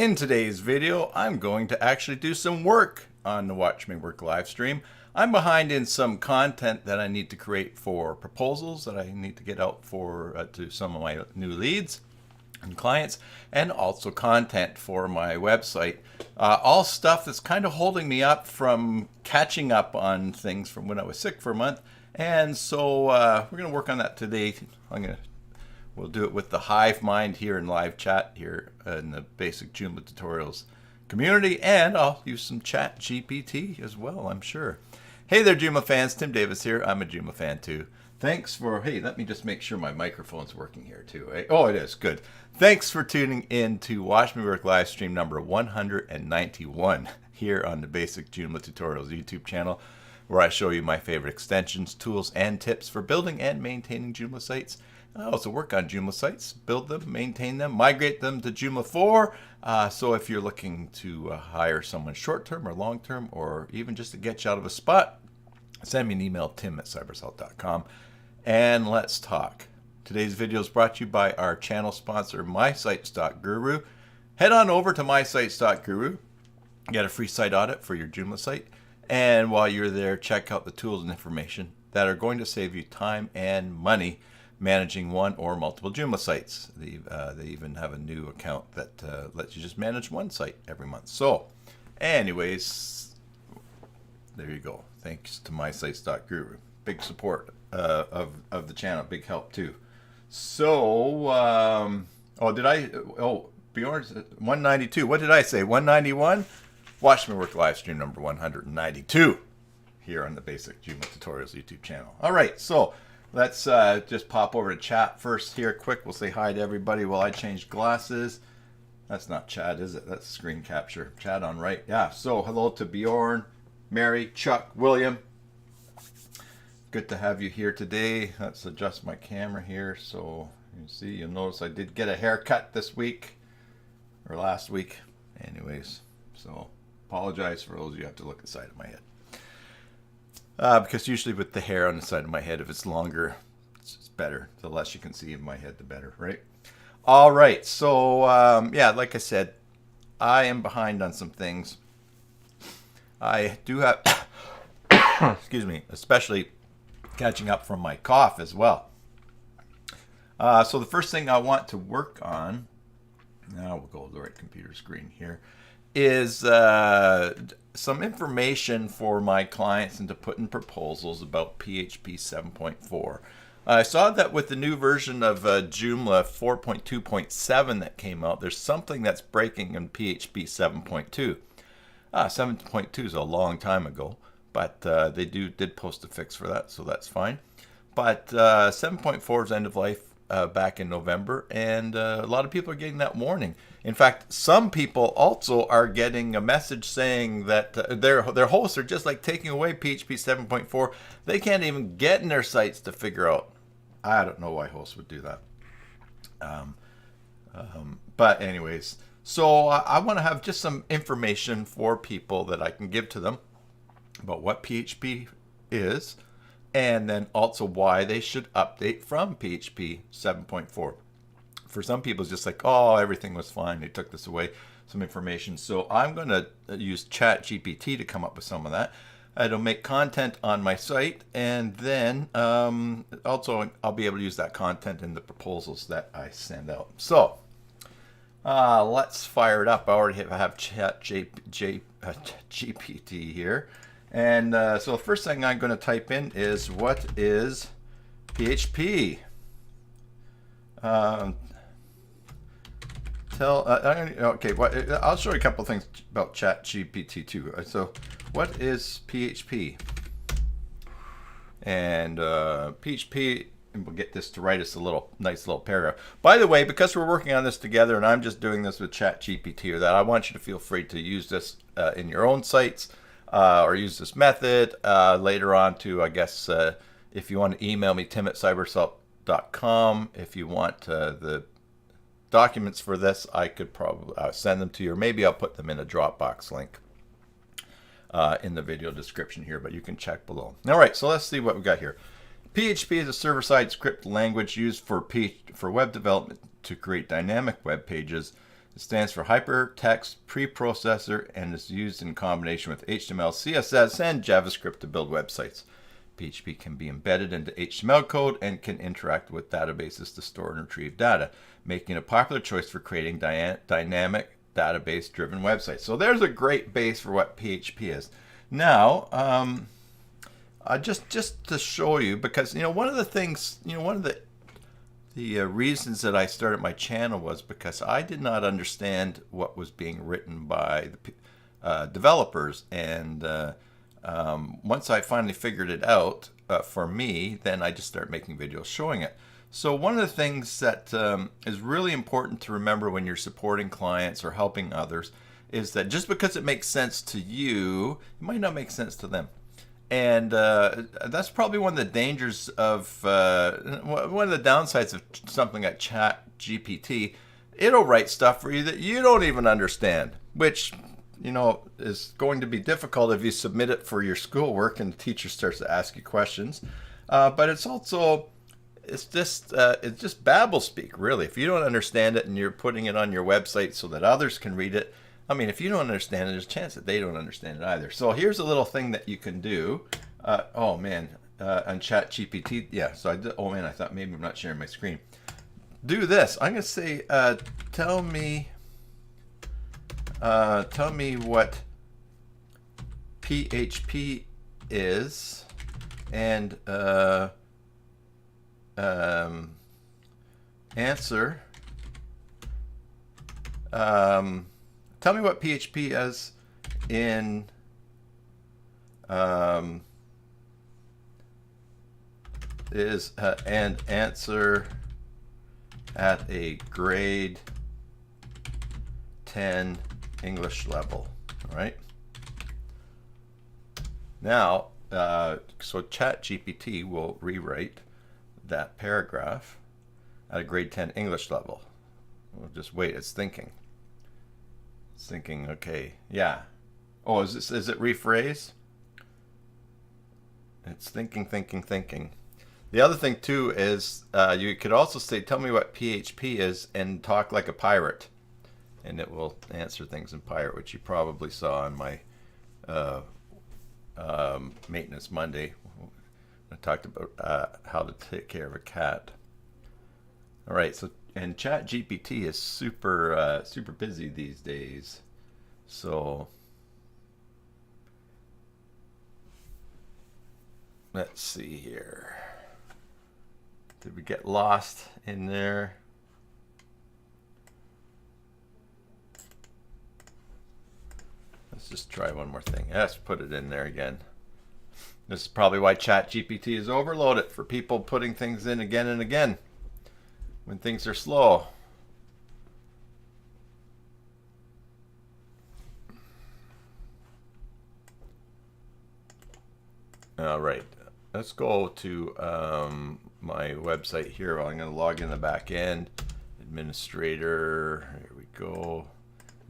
In today's video, I'm going to actually do some work on the Watch Me Work live stream. I'm behind in some content that I need to create for proposals that I need to get out for to some of my new leads and clients, and also content for my website. All stuff that's kind of holding me up from catching up on things from when I was sick for a month. And so we're going to work on that today. We'll do it with the Hive-Mind here in live chat here in the basic Joomla tutorials community, and I'll use some ChatGPT as well, I'm sure. Hey there, Joomla fans. Tim Davis here. I'm a Joomla fan too. Thanks for, hey, let me just make sure my microphone's working here too. Oh, it is. Good. Thanks for tuning in to Watch Me Work live stream number 191 here on the basic Joomla tutorials YouTube channel, where I show you my favorite extensions, tools, and tips for building and maintaining Joomla sites. I also work on Joomla sites, build them, maintain them, migrate them to Joomla 4. So if you're looking to hire someone short-term or long-term, or even just to get you out of a spot, send me an email, tim@cybersalt.com, and let's talk. Today's video is brought to you by our channel sponsor, MySites.Guru. Head on over to MySites.Guru, get a free site audit for your Joomla site, and while you're there, check out the tools and information that are going to save you time and money managing one or multiple Joomla sites. They even have a new account that lets you just manage one site every month. So anyways, there you go. Thanks to MySites.Guru. Big support of the channel. Big help too. So, Bjorn's 192. What did I say? 191? Watch Me Work live stream number 192 here on the basic Joomla tutorials YouTube channel. All right, so let's just pop over to chat first here quick. We'll say hi to everybody while I change glasses. That's not chat, is it? That's screen capture. Chat on right. Yeah, so hello to Bjorn, Mary, Chuck, William. Good to have you here today. Let's adjust my camera here so you see. You'll notice I did get a haircut this week or last week. Anyways, so apologize for those of you who have to look at the side of my head. Because usually with the hair on the side of my head, if it's longer, it's better. The less you can see in my head, the better, right? All right. So, yeah, like I said, I am behind on some things. I do have, excuse me, especially catching up from my cough as well. So the first thing I want to work on, now we'll go to the right computer screen here, is some information for my clients and to put in proposals about PHP 7.4. I saw that with the new version of Joomla 4.2.7 that came out, there's something that's breaking in PHP 7.2. 7.2 is a long time ago, but they did post a fix for that, so that's fine. But 7.4 is end of life back in November, and a lot of people are getting that warning. In fact, some people also are getting a message saying that their hosts are just like taking away PHP 7.4. They can't even get in their sites to figure out. I don't know why hosts would do that. But anyways, so I want to have just some information for people that I can give to them about what PHP is, and then also why they should update from PHP 7.4. For some people, it's just like, oh, everything was fine. They took this away, some information. So I'm going to use ChatGPT to come up with some of that. It'll make content on my site, and then also I'll be able to use that content in the proposals that I send out. So let's fire it up. I already have ChatGPT here. And so the first thing I'm going to type in is, what is PHP? Okay, I'll show you a couple of things about ChatGPT too. So what is PHP? And PHP, and we'll get this to write us a nice little paragraph. By the way, because we're working on this together and I'm just doing this with ChatGPT or that, I want you to feel free to use this in your own sites. Or use this method later on to, I guess, if you want to email me, tim@cybersalt.com. If you want the documents for this, I could probably send them to you, or maybe I'll put them in a Dropbox link in the video description here, but you can check below. All right, so let's see what we got here. PHP is a server-side script language used for web development to create dynamic web pages It stands for Hypertext Preprocessor and is used in combination with HTML, CSS, and JavaScript to build websites. PHP can be embedded into HTML code and can interact with databases to store and retrieve data, making it a popular choice for creating dynamic database-driven websites. So there's a great base for what PHP is. Now, just to show you, because one of the things, one of the reasons that I started my channel was because I did not understand what was being written by the developers, and once I finally figured it out for me, then I just started making videos showing it. So one of the things that is really important to remember when you're supporting clients or helping others is that just because it makes sense to you, it might not make sense to them. And that's probably one of the dangers of, one of the downsides of something like ChatGPT. It'll write stuff for you that you don't even understand, which, is going to be difficult if you submit it for your schoolwork and the teacher starts to ask you questions. But it's also, it's just babble speak, really. If you don't understand it and you're putting it on your website so that others can read it, I mean, if you don't understand it, there's a chance that they don't understand it either. So here's a little thing that you can do. On ChatGPT. Yeah, so I thought maybe I'm not sharing my screen. Do this. I'm going to say, tell me what PHP is, and answer. Tell me what PHP is in and answer at a grade 10 English level. All right. Now, so ChatGPT will rewrite that paragraph at a grade 10 English level. We'll just wait. It's thinking. It's thinking. Okay. Yeah. Oh, is it rephrase? It's thinking. The other thing too is you could also say, tell me what PHP is and talk like a pirate. And it will answer things in pirate, which you probably saw on my Maintenance Monday. I talked about how to take care of a cat. All right, so and ChatGPT is super busy these days. So let's see here. Did we get lost in there? Let's just try one more thing. Let's put it in there again. This is probably why ChatGPT is overloaded, for people putting things in again and again when things are slow. All right, let's go to my website here. I'm going to log in the back end. Administrator, here we go.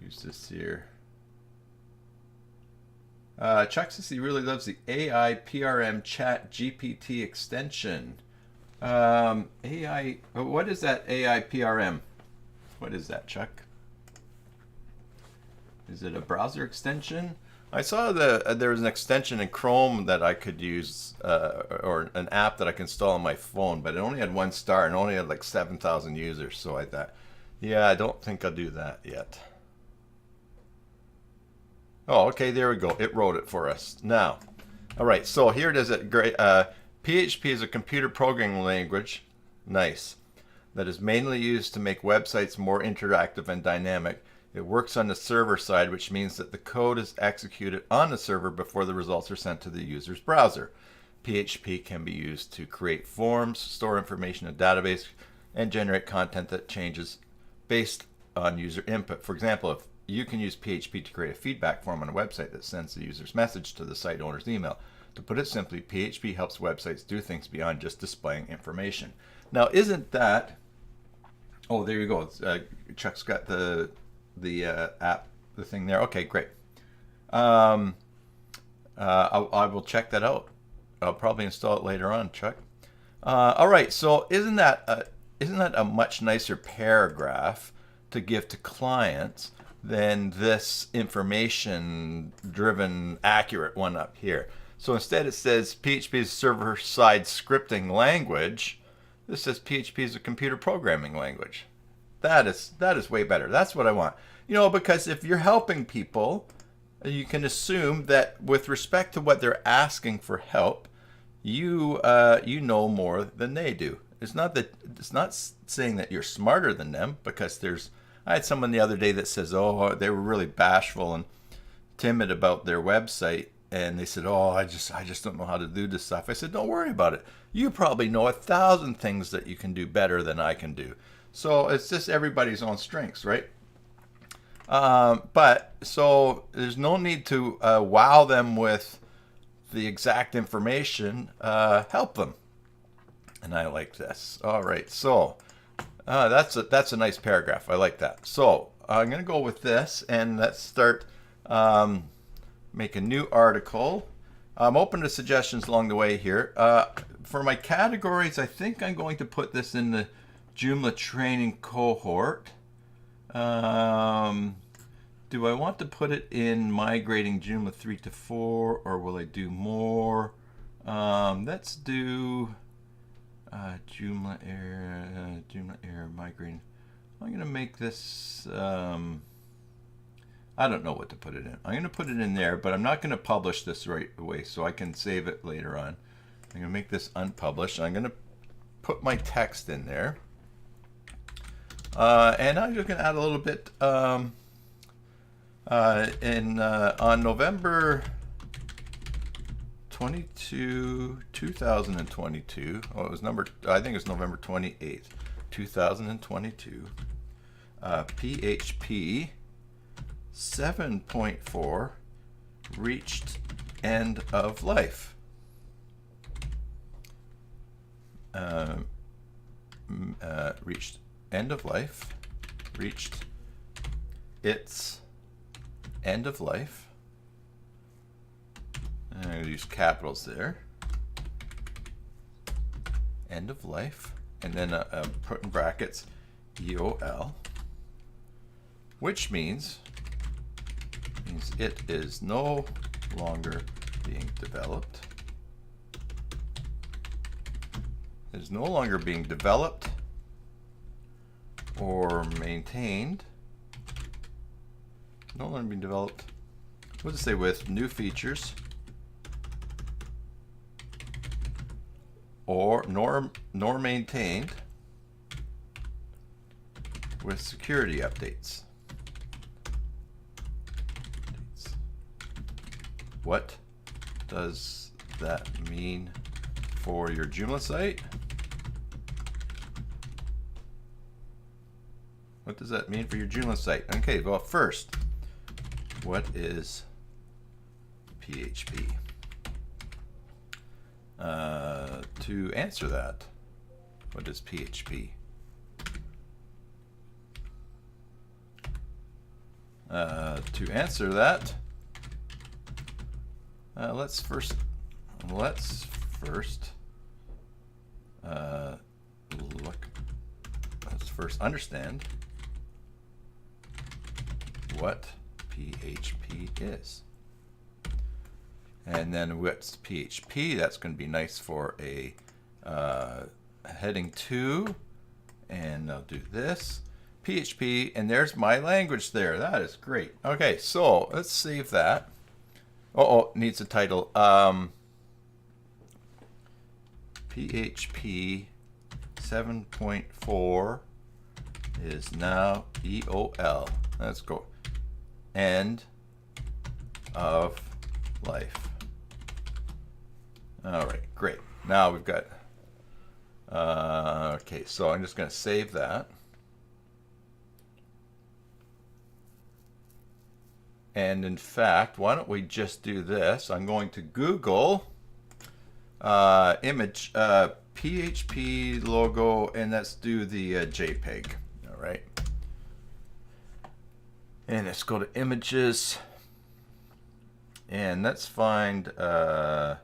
Use this here. Chuck says he really loves the AI PRM Chat GPT extension. AI, what is that AI PRM? What is that, Chuck? Is it a browser extension? I saw there was an extension in Chrome that I could use, or an app that I can install on my phone, but it only had 1 star and only had like 7,000 users. So I thought, yeah, I don't think I'll do that yet. Oh, okay, there we go. It wrote it for us. Now, all right, so here it is. PHP is a computer programming language, nice, that is mainly used to make websites more interactive and dynamic. It works on the server side, which means that the code is executed on the server before the results are sent to the user's browser. PHP can be used to create forms, store information in a database, and generate content that changes based on user input. For example, if you can use PHP to create a feedback form on a website that sends the user's message to the site owner's email. To put it simply, PHP helps websites do things beyond just displaying information. Now, isn't that... Oh, there you go. Chuck's got the app, the thing there. Okay, great. I will check that out. I'll probably install it later on, Chuck. All right, so isn't that a much nicer paragraph to give to clients than this information driven accurate one up here. So instead it says PHP is a server-side scripting language. This says PHP is a computer programming language. That is way better. That's what I want. You know, because if you're helping people, you can assume that with respect to what they're asking for help, you know more than they do. It's not saying that you're smarter than them, because I had someone the other day that says, oh, they were really bashful and timid about their website, and they said, oh, I just don't know how to do this stuff. I said, don't worry about it. You probably know 1,000 things that you can do better than I can do. So it's just everybody's own strengths, right? But so there's no need to wow them with the exact information. Help them. And I like this. All right, so that's a nice paragraph. I like that. So I'm going to go with this, and let's start make a new article. I'm open to suggestions along the way here. For my categories, I think I'm going to put this in the Joomla training cohort. Do I want to put it in migrating Joomla 3 to 4, or will I do more? Let's do Joomla error migrating. I'm going to make this, I don't know what to put it in. I'm going to put it in there, but I'm not going to publish this right away, so I can save it later on. I'm going to make this unpublished. I'm going to put my text in there. And I'm just going to add a little bit on November 22, 2022. Oh, it was I think it's November 28th, 2022. PHP 7.4 reached end of life. Reached end of life. Reached its end of life. I'm going to use capitals there. End of life. And then put in brackets EOL, which means it is no longer being developed. It is no longer being developed or maintained. No longer being developed. What does it say? With new features or nor maintained with security updates. What does that mean for your Joomla site? What does that mean for your Joomla site? Okay, well, first, what is PHP? To answer that, what is PHP? To answer that, let's first look. Let's first understand what PHP is. And then what's PHP? That's going to be nice for a heading 2. And I'll do this. PHP, and there's my language there. That is great. Okay, so let's save that. Oh, needs a title. PHP 7.4 is now EOL. Let's go. End of life. All right, great. Now we've got, okay, so I'm just going to save that. And in fact, why don't we just do this? I'm going to Google image PHP logo, and let's do the JPEG. All right. And let's go to images. And let's find, well,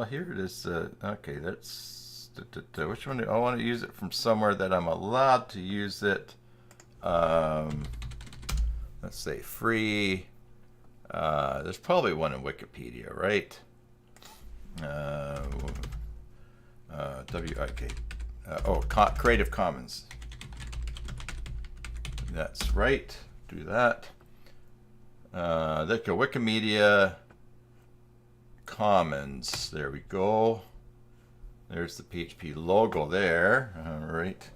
here it is. Okay, let's Which one do I want to use it from somewhere that I'm allowed to use it? Let's say free. There's probably one in Wikipedia, right? Creative Commons. That's right. Do that. There go Wikimedia Commons. There we go. There's the PHP logo there. All right.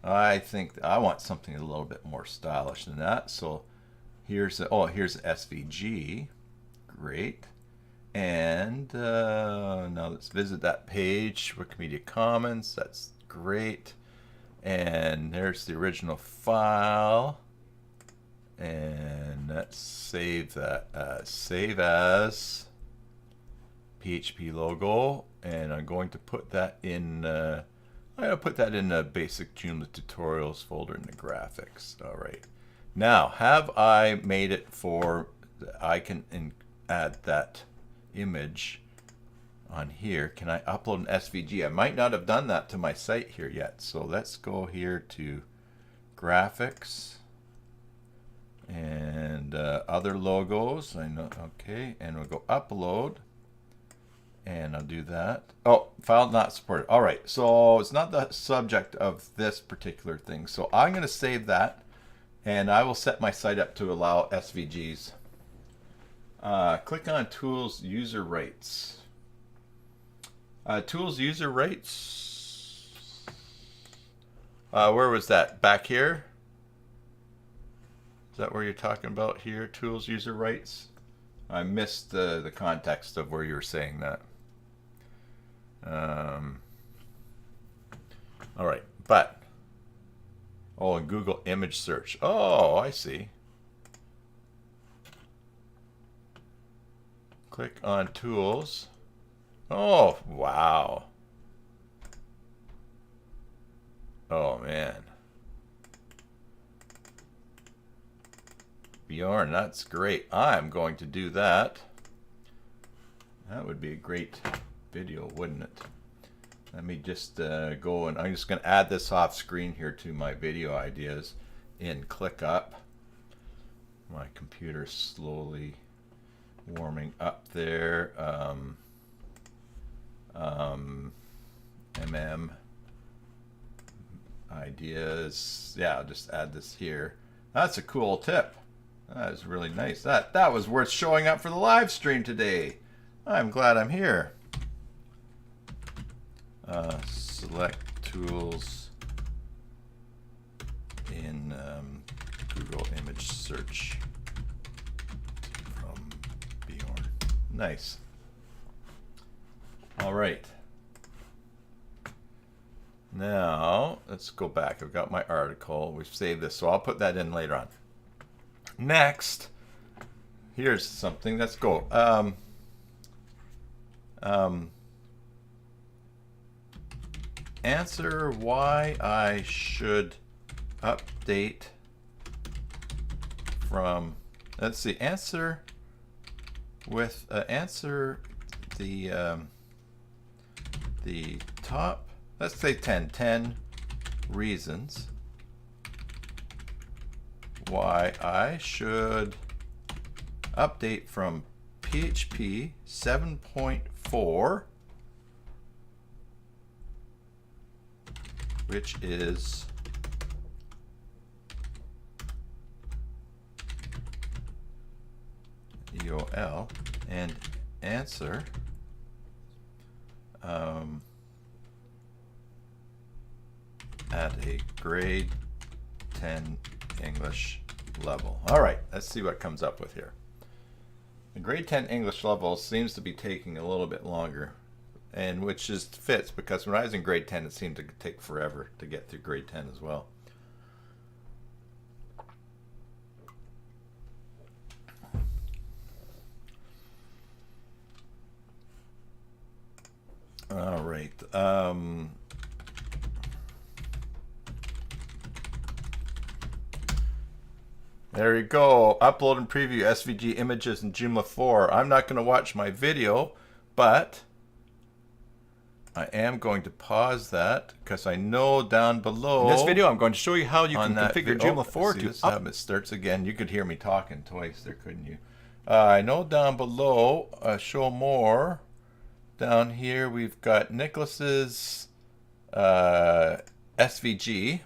I think I want something a little bit more stylish than that. So here's SVG. Great. And now let's visit that page. Wikimedia Commons. That's great. And there's the original file. And let's save that. Save as PHP logo. And I'm going to put that in. I'm going to put that in the basic Joomla tutorials folder in the graphics. All right. Now, have I made it for? I can add that image on here. Can I upload an SVG? I might not have done that to my site here yet. So let's go here to graphics and other logos. I know. Okay, and we'll go upload. And I'll do that. Oh, file not supported. All right, so it's not the subject of this particular thing. So I'm going to save that, and I will set my site up to allow SVGs. Click on Tools User Rights. Tools User Rights. Where was that? Back here? Is that where you're talking about here? Tools User Rights? I missed the context of where you were saying that. All right, but in Google image search. Oh, I see. Click on tools. Oh, wow. Oh man. Bjorn, that's great. I'm going to do that. That would be a great video, wouldn't it? Let me just go, and I'm just going to add this off screen here to my video ideas in ClickUp. My computer's slowly warming up there. MM ideas. Yeah, I'll just add this here. That's a cool tip. That is really nice. That was worth showing up for the live stream today. I'm glad I'm here. Select tools in Google image search from Bjorn. Nice. All right. Now let's go back. I've got my article. We've saved this, so I'll put that in later on. Next, here's something. Let's go. Answer why I should update from. Let's see. Answer with answer the top. Let's say 10 reasons why I should update from PHP 7.4, which is EOL, and answer at a grade 10 English level. All right, let's see what comes up with here. The grade 10 English level seems to be taking a little bit longer, and which just fits because when I was in grade 10, it seemed to take forever to get through grade 10 as well. All right. There you go. Upload and preview SVG images in Joomla 4. I'm not going to watch my video, but I am going to pause that because I know down below. In this video, I'm going to show you how you can configure Joomla 4 to up. It starts again. You could hear me talking twice there, couldn't you? I know down below, show more. Down here, we've got Nicholas's SVG.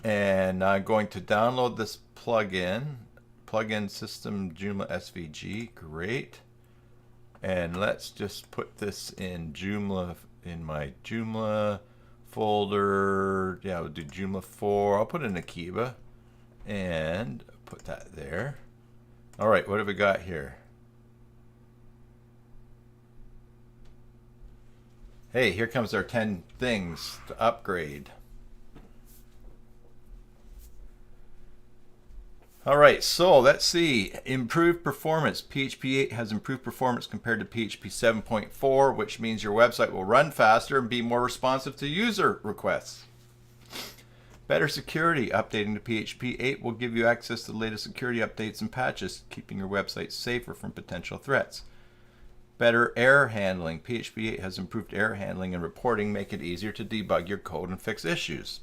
And I'm going to download this plugin system Joomla SVG. Great. And let's just put this in Joomla, in my Joomla folder. Yeah, we'll do Joomla 4. I'll put it in Akiba and put that there. All right, what have we got here? Hey, here comes our 10 things to upgrade. All right, so let's see. Improved performance. PHP 8 has improved performance compared to PHP 7.4, which means your website will run faster and be more responsive to user requests. Better security. Updating to PHP 8 will give you access to the latest security updates and patches, keeping your website safer from potential threats. Better error handling. PHP 8 has improved error handling and reporting, make it easier to debug your code and fix issues.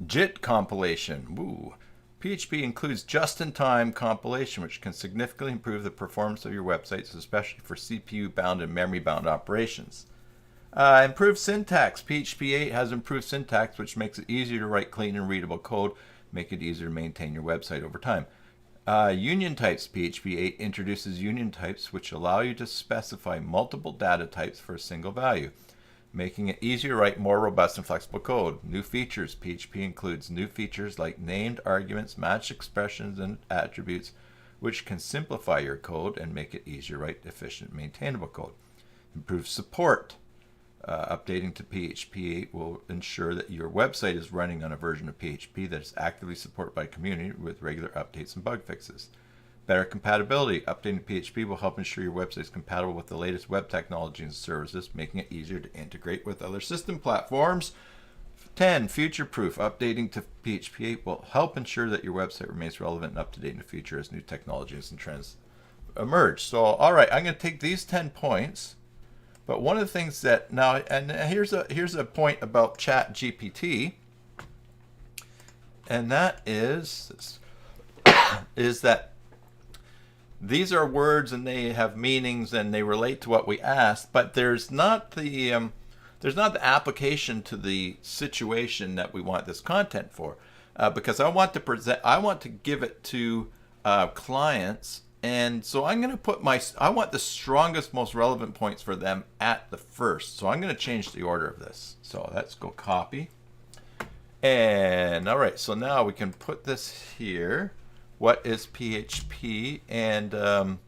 JIT compilation. Woo. PHP includes just-in-time compilation, which can significantly improve the performance of your websites, especially for CPU-bound and memory-bound operations. Improved syntax. PHP 8 has improved syntax, which makes it easier to write clean and readable code, make it easier to maintain your website over time. Union types. PHP 8 introduces union types, which allow you to specify multiple data types for a single value, making it easier to write more robust and flexible code. New features. PHP includes new features like named arguments, matched expressions, and attributes, which can simplify your code and make it easier to write efficient, maintainable code. Improved support. Updating to PHP 8 will ensure that your website is running on a version of PHP that is actively supported by the community with regular updates and bug fixes. Better compatibility. Updating to PHP will help ensure your website is compatible with the latest web technology and services, making it easier to integrate with other system platforms. 10. Future-proof. Updating to PHP 8 will help ensure that your website remains relevant and up-to-date in the future as new technologies and trends emerge. So, all right, I'm going to take these 10 points. But one of the things that now, and here's a point about ChatGPT, and that is that these are words and they have meanings and they relate to what we asked, but there's not the application to the situation that we want this content for, because I want to give it to clients. And so I'm going to put I want the strongest, most relevant points for them at the first. So I'm going to change the order of this. So let's go copy. And all right, so now we can put this here. What is PHP? And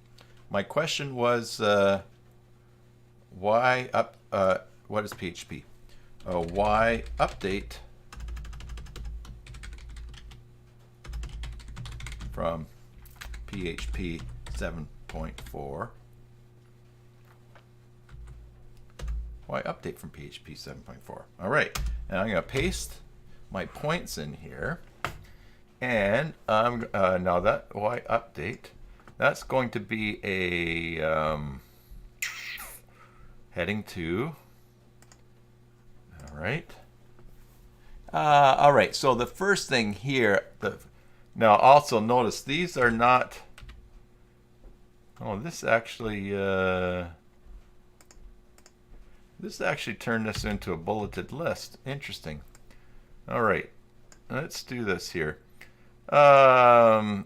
my question was, why what is PHP? Why update from PHP 7.4. Why update from PHP 7.4? All right, and I'm going to paste my points in here, and now that why update? That's going to be a heading 2. All right. All right. So the first thing here, now also notice these are not. Oh, this actually turned this into a bulleted list. Interesting. All right, let's do this here. All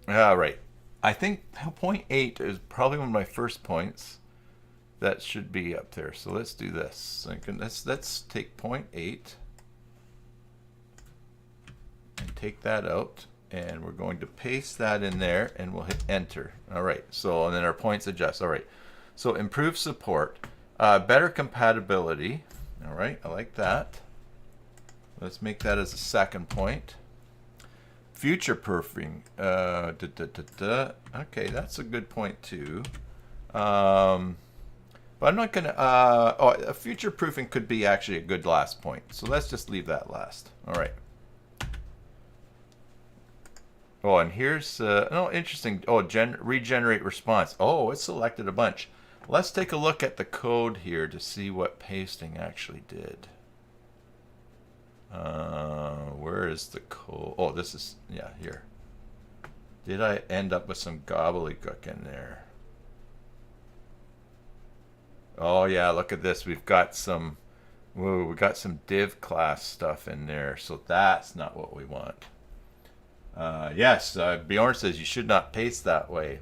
right, I think point 8 is probably one of my first points. That should be up there. So let's do this. Let's take point 8 and take that out, and we're going to paste that in there, and we'll hit enter. All right. So and then our points adjust. All right. So improved support, better compatibility. All right. I like that. Let's make that as a second point. Future proofing. Okay, that's a good point too. But I'm not going to, future proofing could be actually a good last point. So let's just leave that last. All right. Oh, and here's oh, interesting. Oh, regenerate response. Oh, it selected a bunch. Let's take a look at the code here to see what pasting actually did. Where is the code? Oh, this is, yeah, here. Did I end up with some gobbledygook in there? Oh yeah, look at this. We've got some, whoa, we got some div class stuff in there. So that's not what we want. Yes, Bjorn says you should not paste that way.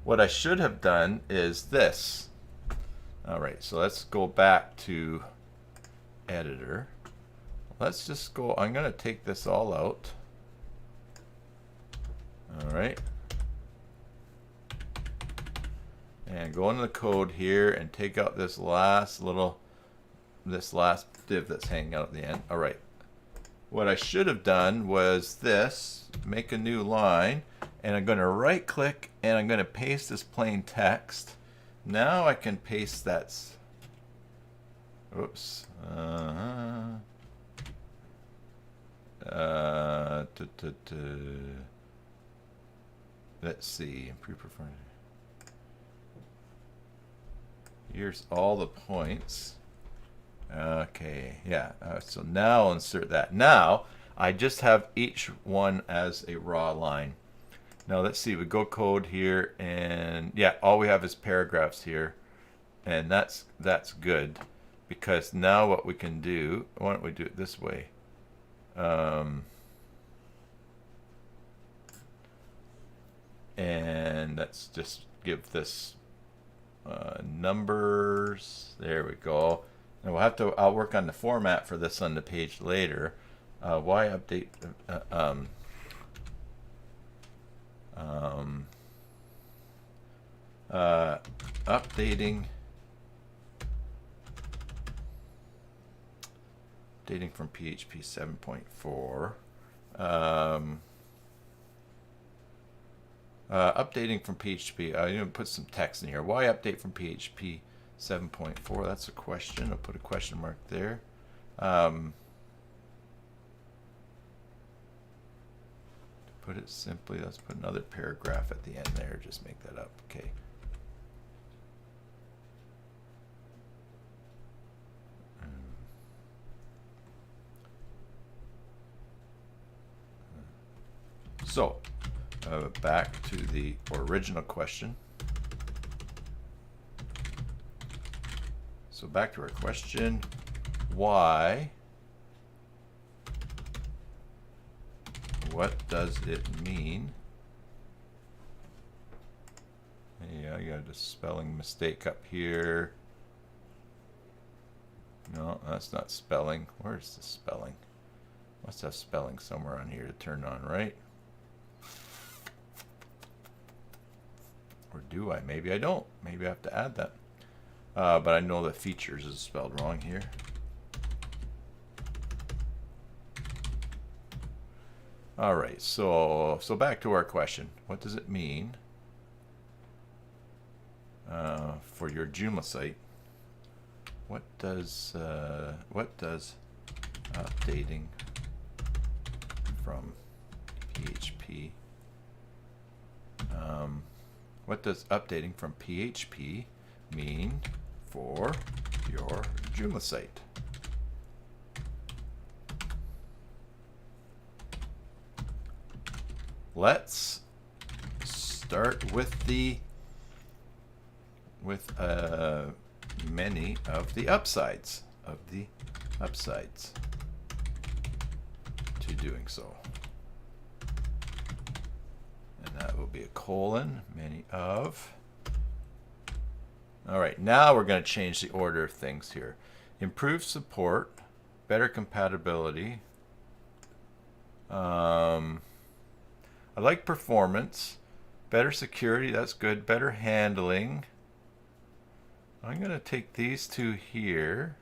What I should have done is this. All right, so let's go back to editor. Let's just go, I'm going to take this all out. All right. And go into the code here and take out this last div that's hanging out at the end. All right. What I should have done was this, make a new line, and I'm going to right click and I'm going to paste this plain text. Now I can paste that. Oops. Let's see. Improve performance. Here's all the points. Okay, yeah. So now I'll insert that. Now I just have each one as a raw line. Now let's see. We go code here, and yeah, all we have is paragraphs here, and that's good, because now what we can do. Why don't we do it this way? And let's just give this numbers. There we go. And we'll have to. I'll work on the format for this on the page later. Why update? Updating from PHP 7.4. Updating from PHP. I'm going to put some text in here. Why update from PHP 7.4? That's a question. I'll put a question mark there. To put it simply, let's put another paragraph at the end there. Just make that up. Okay. So, back to the original question. So back to our question, why? What does it mean? Yeah, I got a spelling mistake up here. No, that's not spelling. Where's the spelling? Must have spelling somewhere on here to turn on, right? Or do I? Maybe I don't. Maybe I have to add that. But I know that features is spelled wrong here. All right, so back to our question. What does it mean for your Joomla site? What does updating from PHP? What does updating from PHP mean for your Joomla site? Let's start with many of the upsides to doing so. And that will be a colon, many of. All right, now we're going to change the order of things here. Improved support, better compatibility. I like performance, better security, that's good, better handling. I'm going to take these two here,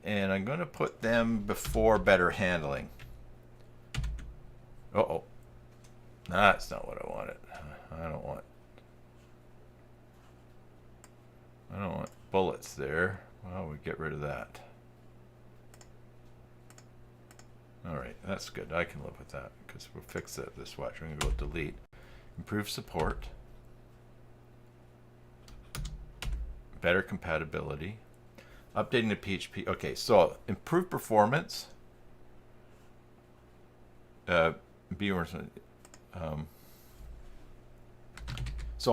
and I'm going to put them before better handling. Uh-oh. That's not what I wanted. I don't want bullets there. Well, we get rid of that. All right, that's good. I can live with that because we'll fix it this watch. We're going to go delete. Improve support. Better compatibility. Updating the PHP. Okay, so improve performance. So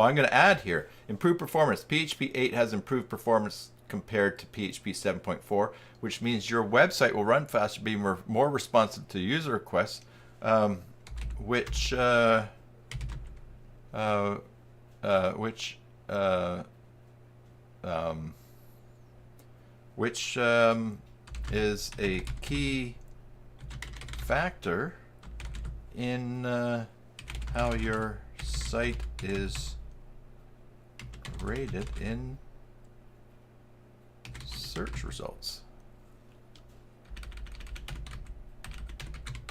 I'm going to add here, improve performance. PHP 8 has improved performance compared to PHP 7.4, which means your website will run faster, be more responsive to user requests, which is a key factor in how your site is rated in search results.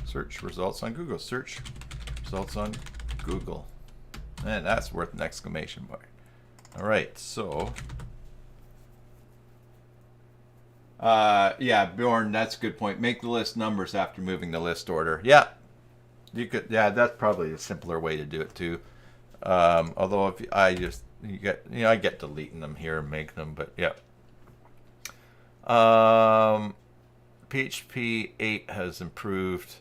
Search results on Google. Search results on Google. And that's worth an exclamation mark. All right, so yeah, Bjorn, that's a good point. Make the list numbers after moving the list order. Yeah, you could. Yeah, that's probably a simpler way to do it too. Although if I just I get deleting them here and making them, but yeah. PHP 8 has improved.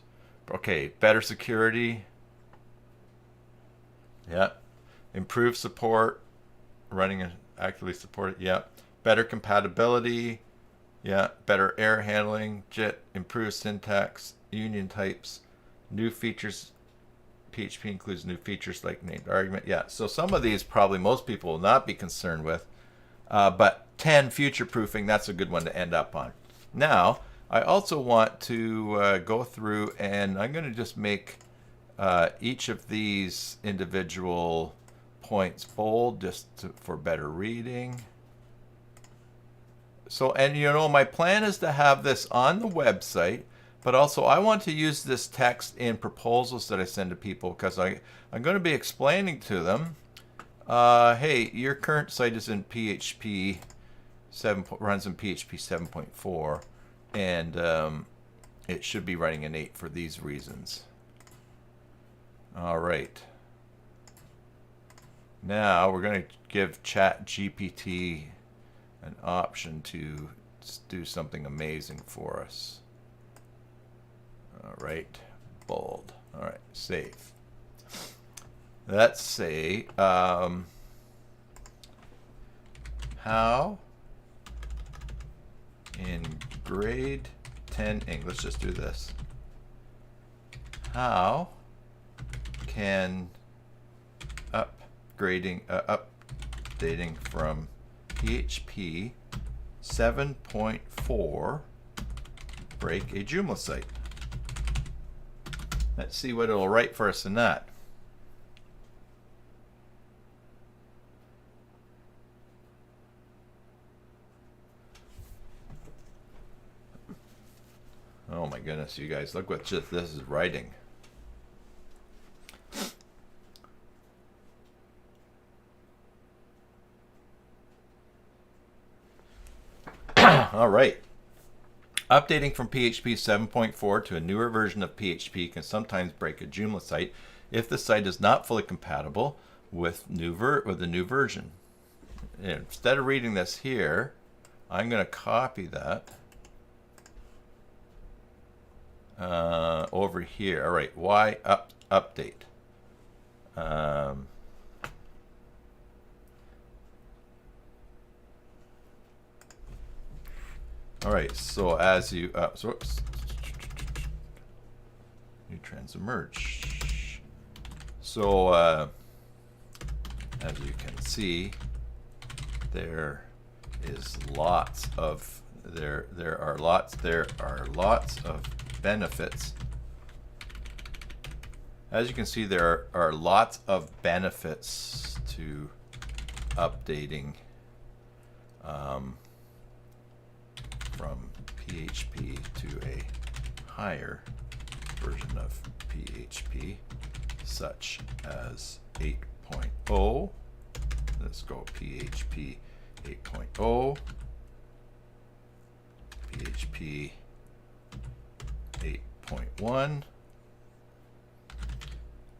Okay, better security. Yeah, improved support. Running and actively supported. Yeah, better compatibility. Yeah, better error handling, JIT, improved syntax, union types, new features. PHP includes new features like named argument. Yeah, so some of these probably most people will not be concerned with. But 10, future proofing, that's a good one to end up on. Now, I also want to go through and I'm going to just make each of these individual points bold just for better reading. So, and my plan is to have this on the website, but also I want to use this text in proposals that I send to people because I'm going to be explaining to them, hey, your current site is in PHP 7, runs in PHP 7.4, and it should be running in 8 for these reasons. All right. Now we're going to give ChatGPT an option to do something amazing for us. All right, bold. All right, save. Let's say how in grade 10 English, let's just do this. How can updating from PHP 7.4 break a Joomla site? Let's see what it'll write for us in that. Oh my goodness, you guys, look what just this is writing. All right. Updating from PHP 7.4 to a newer version of PHP can sometimes break a Joomla site if the site is not fully compatible with the new version. And instead of reading this here, I'm going to copy that over here. All right, why update? All right, so as you new trends emerge. So as you can see, there are lots of benefits. As you can see, there are lots of benefits to updating from PHP to a higher version of PHP, such as 8.0. Let's go PHP 8.0, PHP 8.1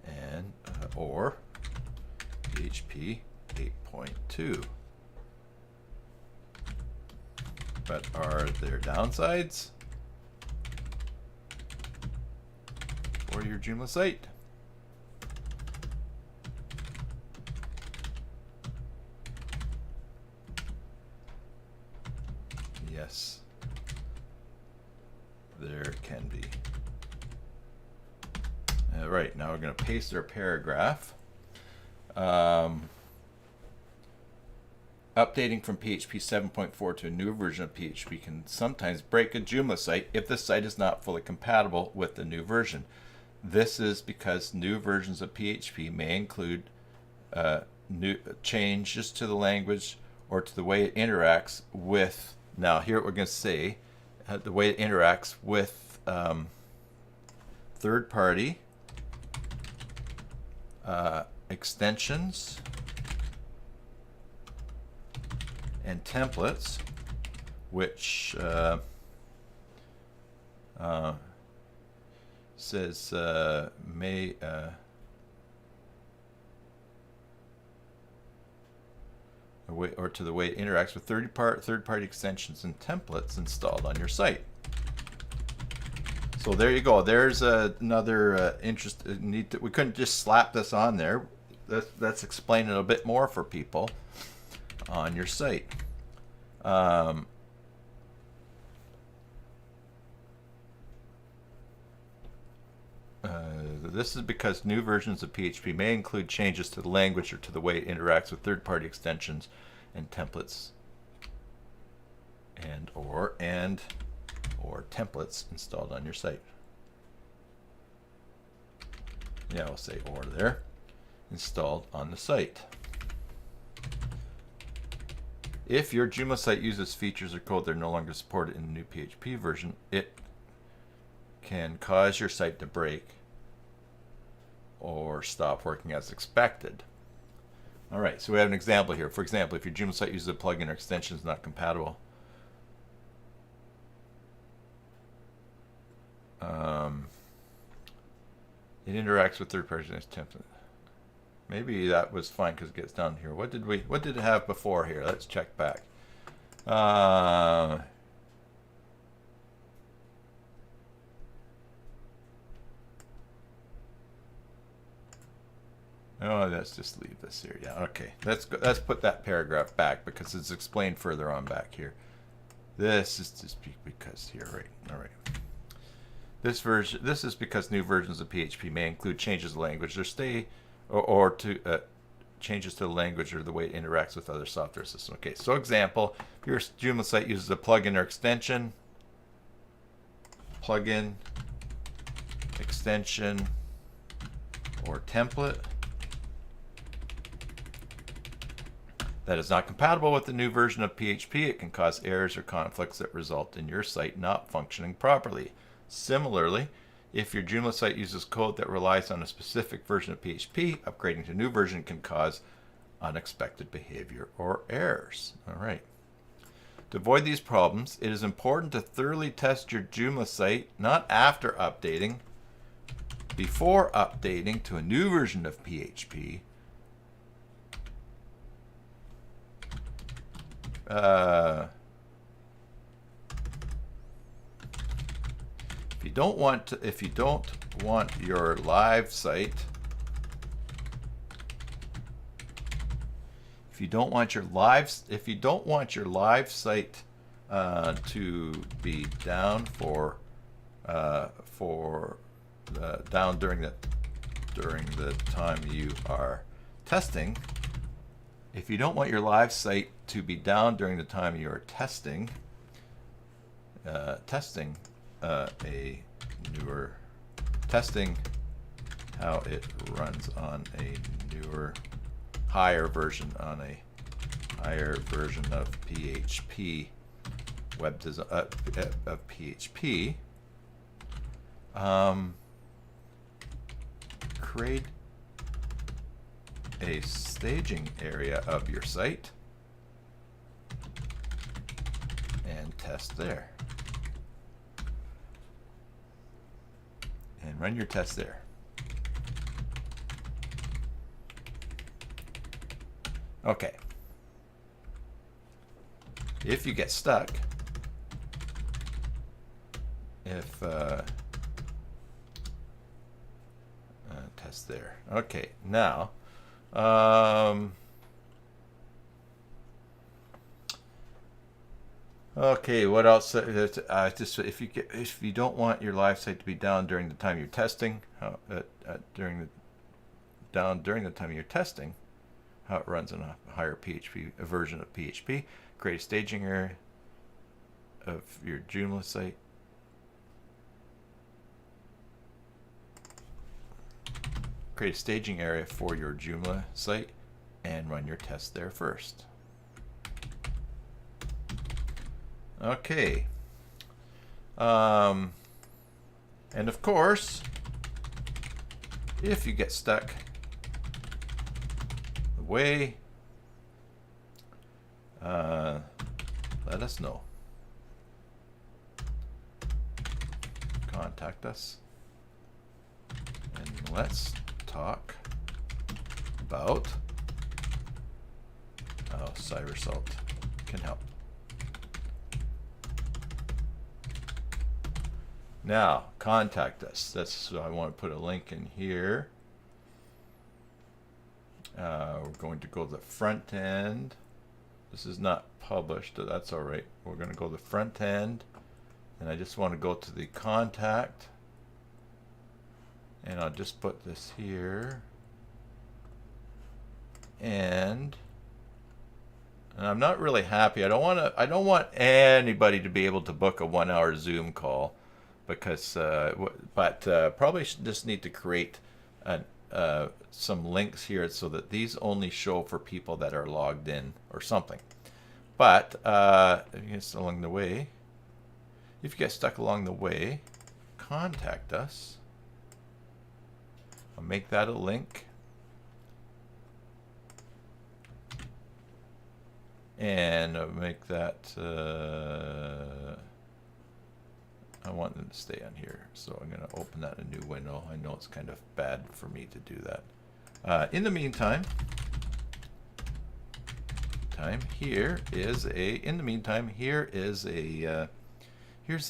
and or PHP 8.2. But are there downsides for your Joomla site? Yes, there can be. All right, now we're going to paste our paragraph. Updating from PHP 7.4 to a newer version of PHP can sometimes break a Joomla site if the site is not fully compatible with the new version. This is because new versions of PHP may include new changes to the language or to the way it interacts with, now here we're going to say, the way it interacts with third-party extensions and templates, which says may or to the way it interacts with third-party extensions and templates installed on your site. So there you go. There's another we couldn't just slap this on there. That's explaining a bit more for people on your site. This is because new versions of PHP may include changes to the language or to the way it interacts with third-party extensions and templates or templates installed on your site. Yeah, we'll say or there. Installed on the site. If your Joomla site uses features or code that are no longer supported in the new PHP version, it can cause your site to break or stop working as expected. All right, so we have an example here. For example, if your Joomla site uses a plugin or extension is not compatible, it interacts with third-party template. Maybe that was fine because it gets down here. What did it have before here? Let's check back. Oh, let's just leave this here. Yeah, okay. Let's put that paragraph back because it's explained further on back here. This is just because here, right? All right. This is because new versions of PHP may include changes to language or to changes to the language or the way it interacts with other software systems. Okay, so example, if your Joomla site uses a plugin or extension, extension, or template that is not compatible with the new version of PHP, it can cause errors or conflicts that result in your site not functioning properly. Similarly, if your Joomla site uses code that relies on a specific version of PHP, upgrading to a new version can cause unexpected behavior or errors. All right. To avoid these problems, it is important to thoroughly test your Joomla site, not after updating, before updating to a new version of PHP. If you don't want your live site, to be down down during the time you are testing. If you don't want your live site to be down during the time you are testing how it runs on a higher version of PHP web design of PHP, create a staging area of your site and test there. and run your test there. Okay. If you get stuck, if test there. Okay, now okay, what else? Just if you don't want your live site to be down during the time you're testing, during the time you're testing, how it runs on a higher PHP version of PHP. Create a staging area of your Joomla site. Create a staging area for your Joomla site and run your test there first. Okay. And of course, if you get stuck away, let us know. Contact us and let's talk about how Cybersalt can help. Now, contact us. So I want to put a link in here. We're going to go to the front end. This is not published, but that's all right. We're going to go to the front end, and I just want to go to the contact, and I'll just put this here, and I'm not really happy. I don't want anybody to be able to book a 1-hour Zoom call, because probably just need to create some links here so that these only show for people that are logged in or something. But along the way, if you get stuck along the way, contact us. I'll make that a link. And I'll make that, I want them to stay on here. So I'm going to open that in a new window. I know it's kind of bad for me to do that. In the meantime, here's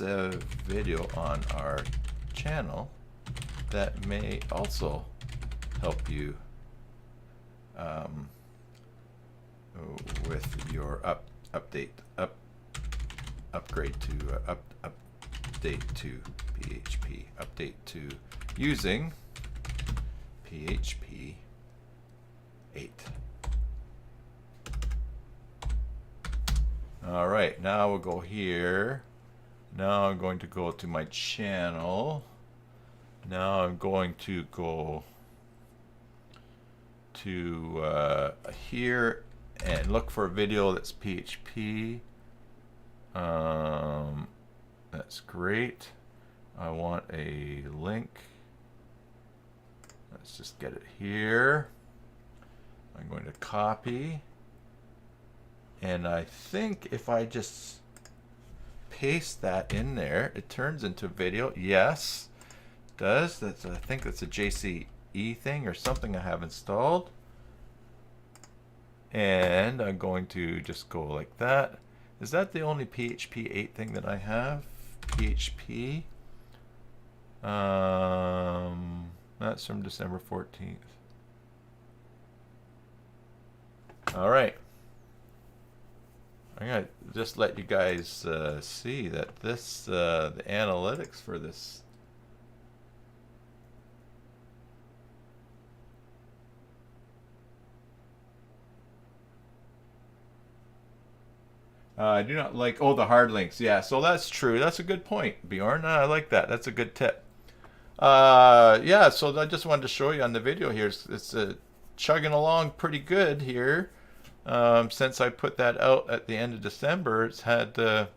a video on our channel that may also help you with your upgrade to update to PHP, update to using PHP 8. All right, now we'll go here. Now I'm going to go to my channel. Now I'm going to go to here and look for a video that's PHP. That's great. I want a link. Let's just get it here. I'm going to copy. And I think if I just paste that in there, it turns into video. Yes, it does. I think that's a JCE thing or something I have installed. And I'm going to just go like that. Is that the only PHP 8 thing that I have? PHP. That's from December 14th. All right. I'm gonna just let you guys see that this the analytics for this I do not like the hard links. Yeah, so that's true. That's a good point, Bjorn. I like that. That's a good tip. Yeah, so I just wanted to show you on the video here. It's chugging along pretty good here. Since I put that out at the end of December, it's had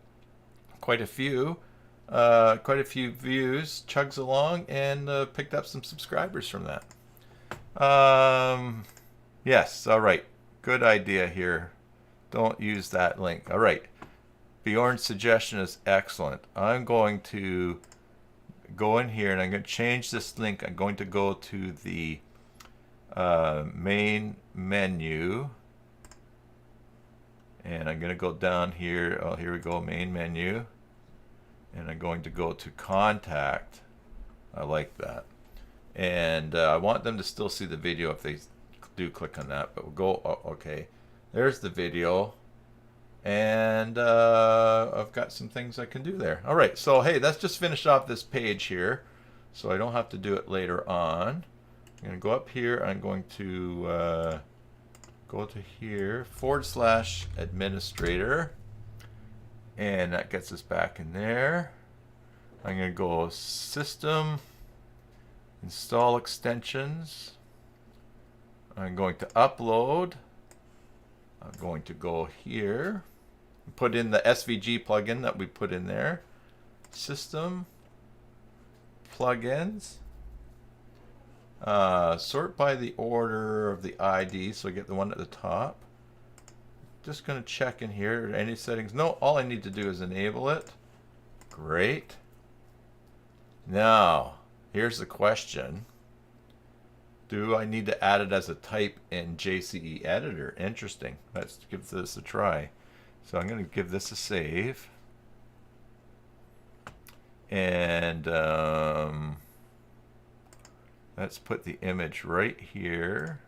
quite a few views, chugs along, and picked up some subscribers from that. Yes, all right, good idea here. Don't use that link. All right, Bjorn's suggestion is excellent. I'm going to go in here and I'm going to change this link. I'm going to go to the main menu, and I'm going to go down here. Oh, here we go, main menu, and I'm going to go to contact. I like that, and I want them to still see the video if they do click on that, but we'll go, oh, okay, there's the video, and I've got some things I can do there. All right, so hey, let's just finish off this page here so I don't have to do it later on. I'm going to go up here. I'm going to go to here, /administrator, and that gets us back in there. I'm going to go system, install extensions. I'm going to upload. I'm going to go here, put in the SVG plugin that we put in there. System, plugins. Sort by the order of the ID, so I get the one at the top. Just going to check in here. Any settings? No, all I need to do is enable it. Great. Now, here's the question. Do I need to add it as a type in JCE editor? Interesting. Let's give this a try. So I'm going to give this a save. And let's put the image right here.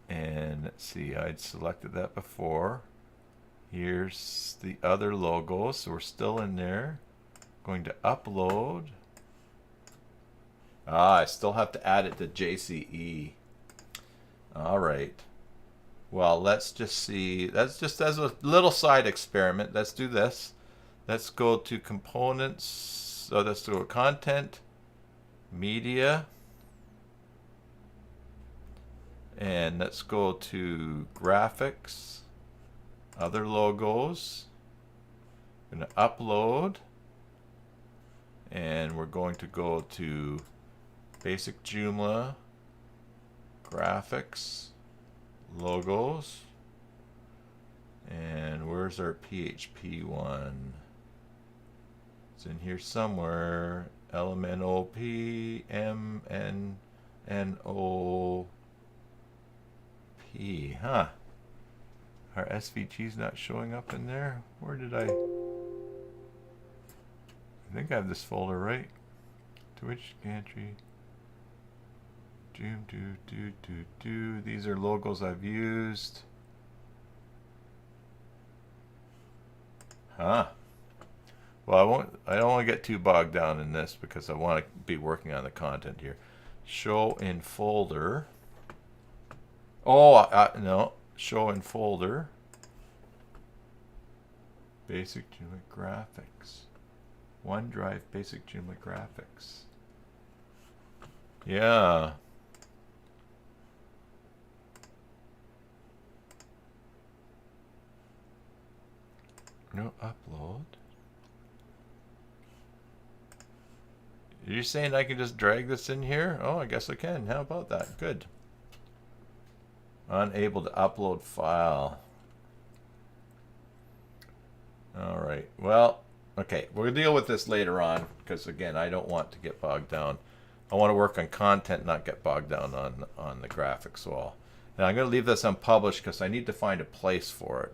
And let's see, I'd selected that before. Here's the other logo, so we're still in there. Going to upload. I still have to add it to JCE. All right. Well, let's just see. That's just as a little side experiment. Let's do this. Let's go to components. So let's go to content, media, and let's go to graphics, other logos. I'm going to upload, and we're going to go to basic Joomla, graphics, logos, and where's our PHP one? It's in here somewhere. LMNOP, huh? Our SVG's not showing up in there. Where did I think I have this folder right. Twitch gantry. These are logos I've used. Huh. Well, I don't want to get too bogged down in this because I want to be working on the content here. Show in folder. Oh, no. Show in folder. Basic Joomla graphics. OneDrive basic Joomla graphics. Yeah. No upload. You're saying I can just drag this in here? Oh, I guess I can. How about that? Good. Unable to upload file. All right. Well, okay. We'll deal with this later on because, again, I don't want to get bogged down. I want to work on content, not get bogged down on the graphics wall. Now, I'm going to leave this unpublished because I need to find a place for it.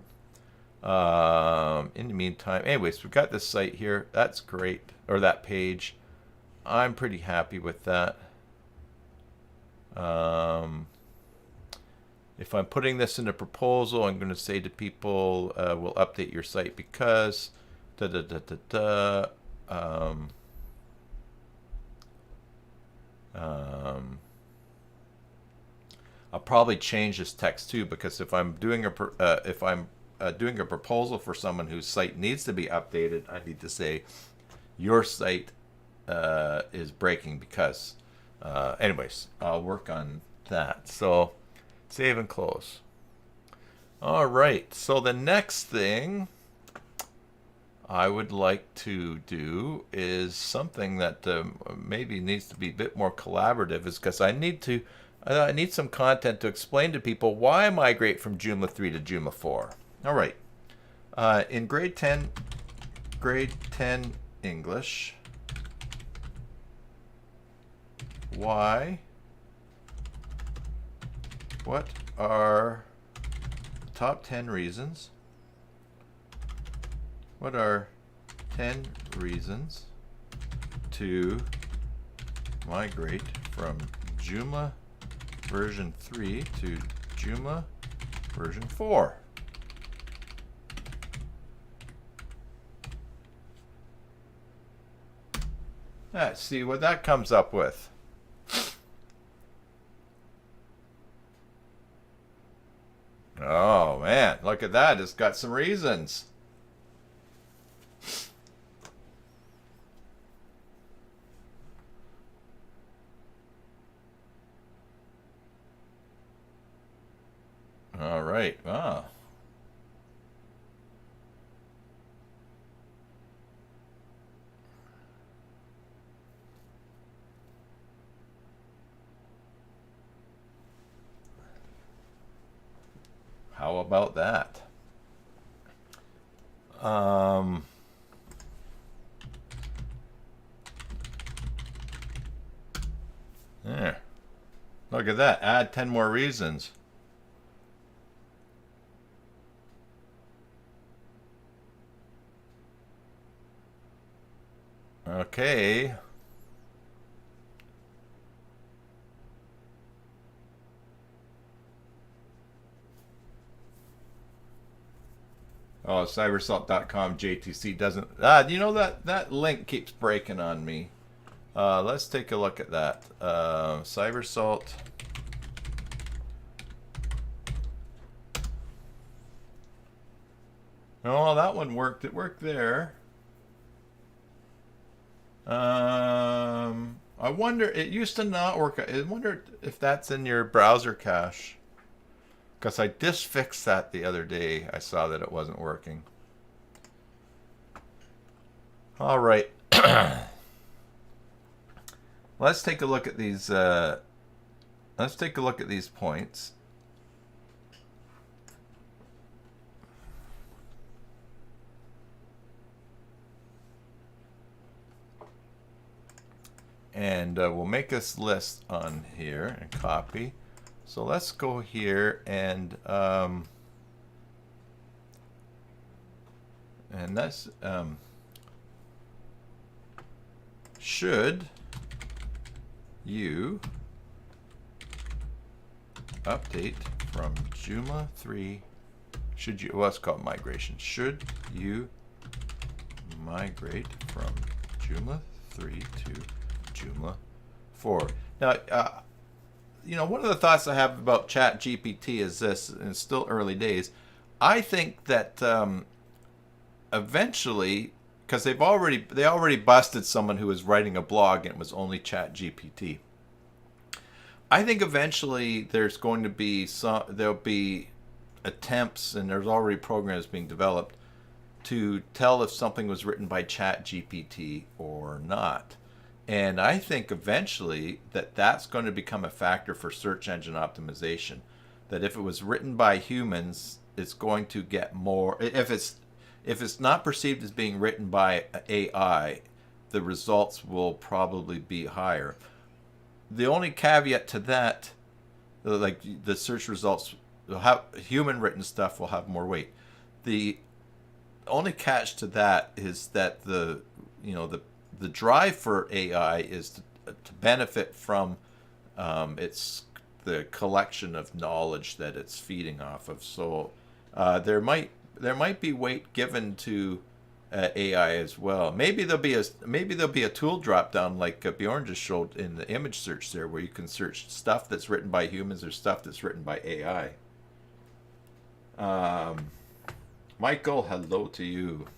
In the meantime, anyways, we've got this site here. That's great. Or that page. I'm pretty happy with that. If I'm putting this in a proposal, I'm going to say to people, we'll update your site because I'll probably change this text too, because if I'm doing a proposal for someone whose site needs to be updated, I need to say your site is breaking because. Anyways, I'll work on that. So save and close. All right. So the next thing I would like to do is something that maybe needs to be a bit more collaborative, is because I need some content to explain to people why I migrate from Joomla 3 to Joomla 4. All right. In grade 10 English, why? What are the top 10 reasons? What are 10 reasons to migrate from Joomla version 3 to Joomla version 4? Let's see what that comes up with. Oh man, look at that. It's got some reasons. All right. Ah. How about that? There. Look at that. Add 10 more reasons. Okay. Oh, cybersalt.com JTC doesn't. You know that link keeps breaking on me. Let's take a look at that. Cybersalt. Oh, that one worked. It worked there. I wonder. It used to not work. I wonder if that's in your browser cache. Because I just fixed that the other day. I saw that it wasn't working. All right. Let's take a look at these. Let's take a look at these points. And we'll make this list on here and copy. So let's go here and that's should you update from Joomla 3? Should you? Well, it's called migration. Should you migrate from Joomla 3 to Joomla 4? Now, you know, one of the thoughts I have about ChatGPT is this, and it's still early days. I think that eventually, because they already busted someone who was writing a blog and it was only ChatGPT. I think eventually there's going to be there'll be attempts, and there's already programs being developed to tell if something was written by ChatGPT or not. And I think eventually that's going to become a factor for search engine optimization. That if it was written by humans, it's going to get more. If it's not perceived as being written by AI, the results will probably be higher. The only caveat to that, like the search results, will have human written stuff will have more weight. The only catch to that is that the drive for AI is to benefit from the collection of knowledge that it's feeding off of. So there might be weight given to AI as well. Maybe there'll be a tool drop down like Bjorn just showed in the image search there, where you can search stuff that's written by humans or stuff that's written by AI. Michael, hello to you.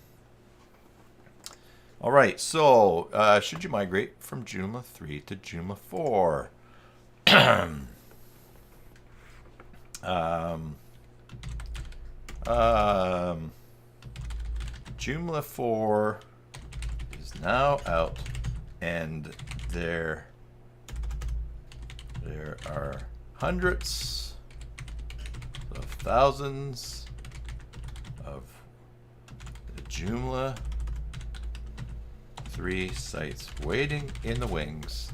All right, so should you migrate from Joomla 3 to Joomla 4? Joomla 4 is now out, and there are hundreds of thousands of Joomla 3 sites waiting in the wings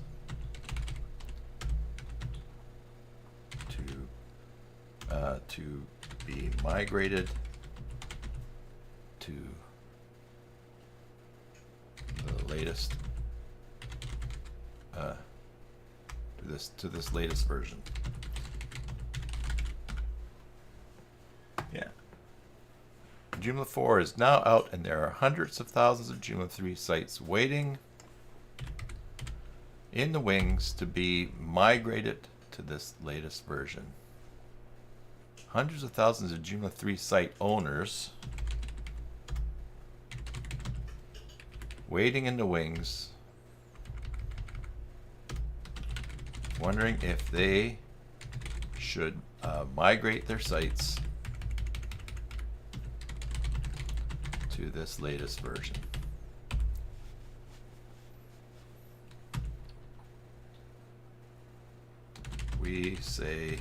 to be migrated to the latest to this latest version. Yeah. Joomla 4 is now out, and there are hundreds of thousands of Joomla 3 sites waiting in the wings to be migrated to this latest version. Hundreds of thousands of Joomla 3 site owners waiting in the wings, wondering if they should migrate their sites to this latest version. We say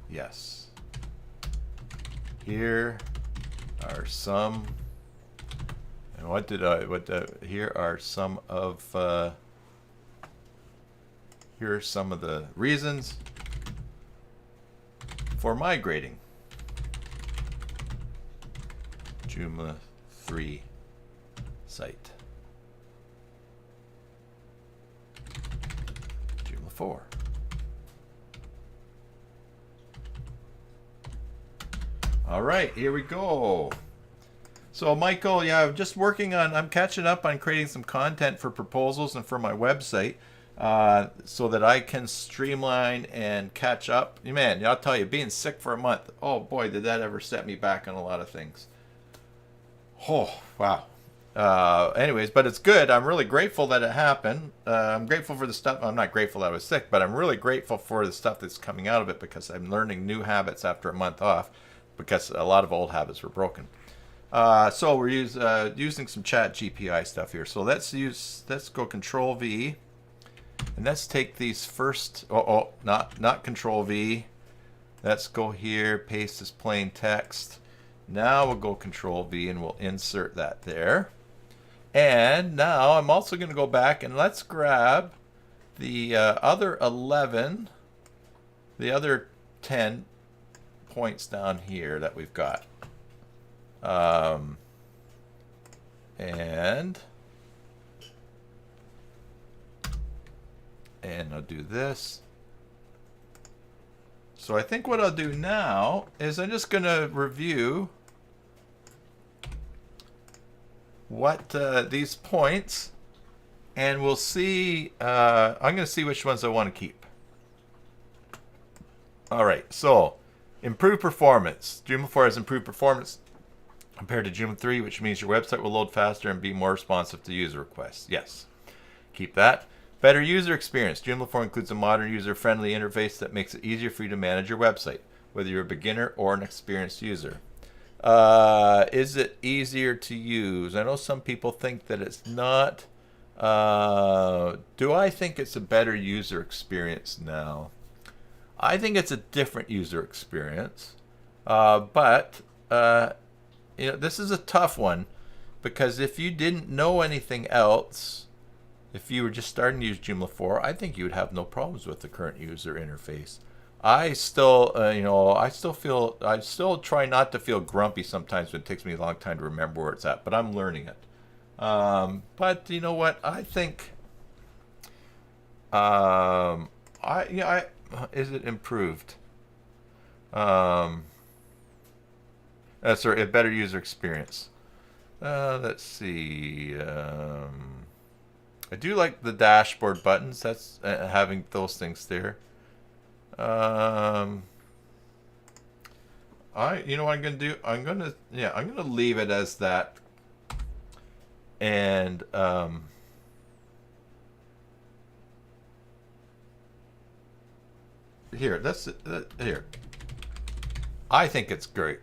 yes. Here are some, and here are some of here are some of the reasons for migrating Joomla 3 site. Joomla 4. All right, here we go. So Michael, yeah, I'm catching up on creating some content for proposals and for my website so that I can streamline and catch up. Man, I'll tell you, being sick for a month, oh boy, did that ever set me back on a lot of things. Oh, wow. Anyways, but it's good. I'm really grateful that it happened. I'm grateful for the stuff. I'm not grateful that I was sick, but I'm really grateful for the stuff that's coming out of it because I'm learning new habits after a month off because a lot of old habits were broken. So we're using some ChatGPT stuff here. So let's go Control V, and let's take these first. Not Control V. Let's go here, paste this plain text. Now we'll go Control V and we'll insert that there. And now I'm also going to go back and let's grab the other 11, the other 10 points down here that we've got. And I'll do this. So I think what I'll do now is I'm just going to review what these points, and we'll see. I'm going to see which ones I want to keep. All right, so improved performance. Joomla 4 has improved performance compared to Joomla 3, which means your website will load faster and be more responsive to user requests. Yes, keep that. Better user experience. Joomla 4 includes a modern, user-friendly interface that makes it easier for you to manage your website, whether you're a beginner or an experienced user. Is it easier to use? I know some people think that it's not. Do I think it's a better user experience now? I think it's a different user experience. But this is a tough one because if you didn't know anything else, if you were just starting to use Joomla 4, I think you would have no problems with the current user interface. I still try not to feel grumpy sometimes when it takes me a long time to remember where it's at, but I'm learning it. But you know what? I think, is it improved? Sorry, a better user experience. Let's see. I do like the dashboard buttons. That's having those things there. You know what I'm gonna do? I'm gonna leave it as that. And here, here. I think it's great.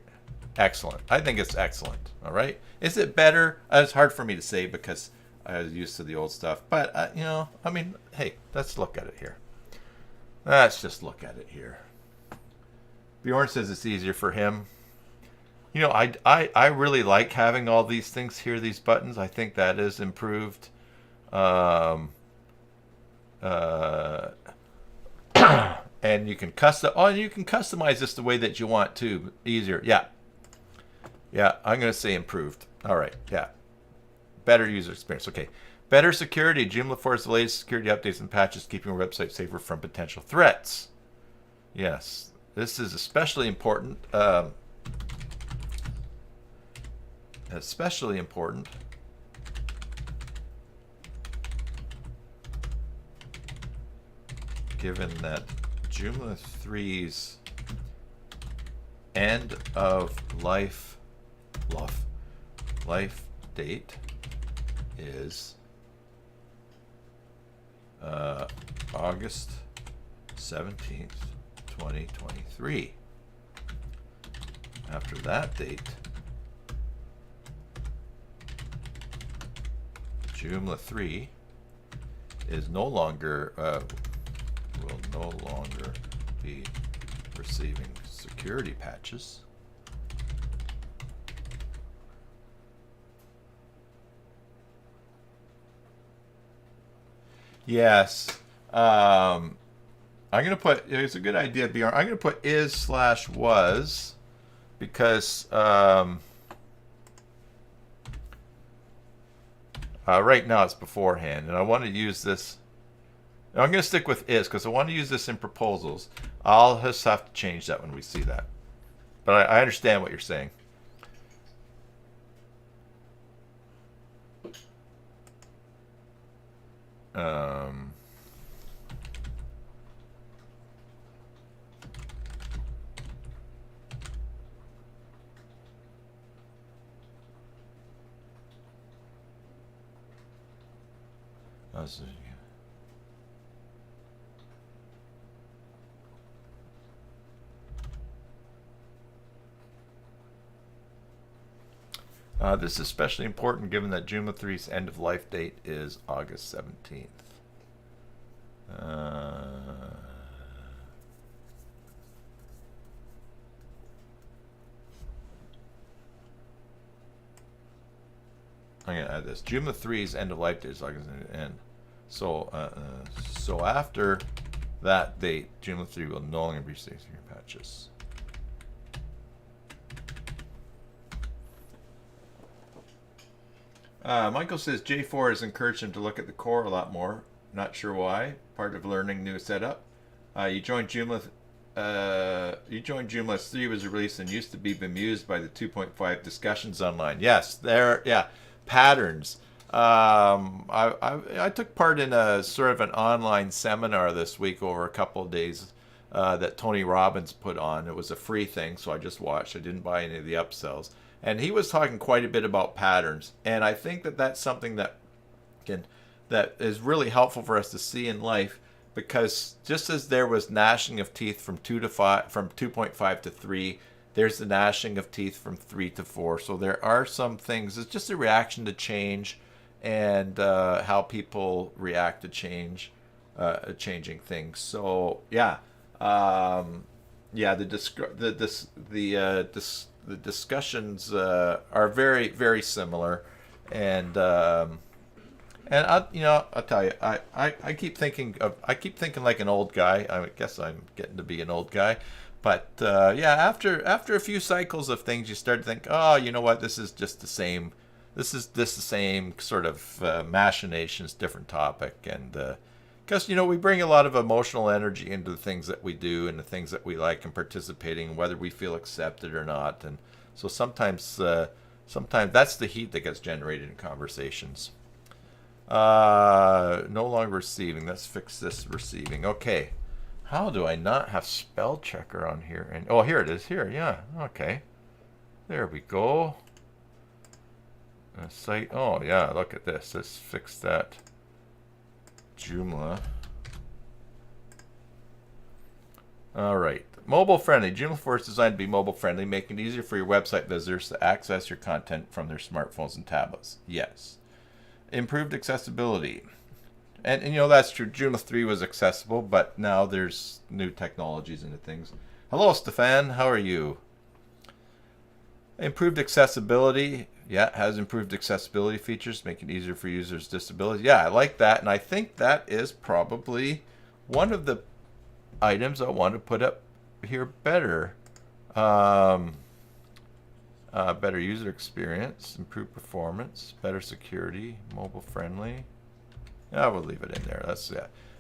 Excellent. I think it's excellent. All right. Is it better? It's hard for me to say because I was used to the old stuff. But I mean, hey, let's look at it here. Let's just look at it here. Bjorn says it's easier for him. You know, I really like having all these things here, these buttons. I think that is improved. And And you can customize this the way that you want to. Easier. Yeah. Yeah, I'm going to say improved. All right. Yeah. Better user experience. Okay. Better security. Joomla forces the latest security updates and patches, keeping your website safer from potential threats. Yes. This is especially important. Especially important. Given that Joomla 3's end of life date is August 17th, 2023. After that date, Joomla 3 is no longer will no longer be receiving security patches. Yes. I'm going to put, it's a good idea, Bjorn. I'm going to put is/was because right now it's beforehand, and I want to use this. I'm going to stick with is because I want to use this in proposals. I'll just have to change that when we see that. But I understand what you're saying. This is especially important given that Joomla 3's end of life date is August 17th. I'm going to add this. Joomla 3's end of life date is August 17th. So after that date, Joomla 3 will no longer be receiving patches. Michael says J4 has encouraged him to look at the core a lot more. Not sure why. Part of learning new setup. You joined Joomla 3 was released and used to be bemused by the 2.5 discussions online. Yes, there. Yeah, patterns. I took part in a sort of an online seminar this week over a couple of days that Tony Robbins put on. It was a free thing, so I just watched. I didn't buy any of the upsells. And he was talking quite a bit about patterns. And I think that that's something that is really helpful for us to see in life, because just as there was gnashing of teeth from 2.5 to 3, there's the gnashing of teeth from 3 to 4. So there are some things. It's just a reaction to change, and how people react to change, changing things. So yeah, the discussions are very, very similar, and I'll tell you, I keep thinking like an old guy. I guess I'm getting to be an old guy, but yeah, after a few cycles of things, you start to think, oh, you know what, this is just the same. This is the same sort of machinations, different topic, and because we bring a lot of emotional energy into the things that we do and the things that we like and participating, whether we feel accepted or not, and so sometimes that's the heat that gets generated in conversations. No longer receiving. Let's fix this receiving. Okay. How do I not have spell checker on here? And oh, here it is. Here, yeah. Okay. There we go. Site. Oh yeah. Look at this. Let's fix that. Joomla. All right. Mobile friendly. Joomla 4 is designed to be mobile friendly, making it easier for your website visitors to access your content from their smartphones and tablets. Yes. Improved accessibility. And that's true. Joomla 3 was accessible, but now there's new technologies into things. Hello, Stefan. How are you? Improved accessibility. Yeah, it has improved accessibility features, making it easier for users with disabilities. Yeah, I like that, and I think that is probably one of the items I want to put up here better. Better user experience, improved performance, better security, mobile friendly. Yeah, we'll leave it in there. That's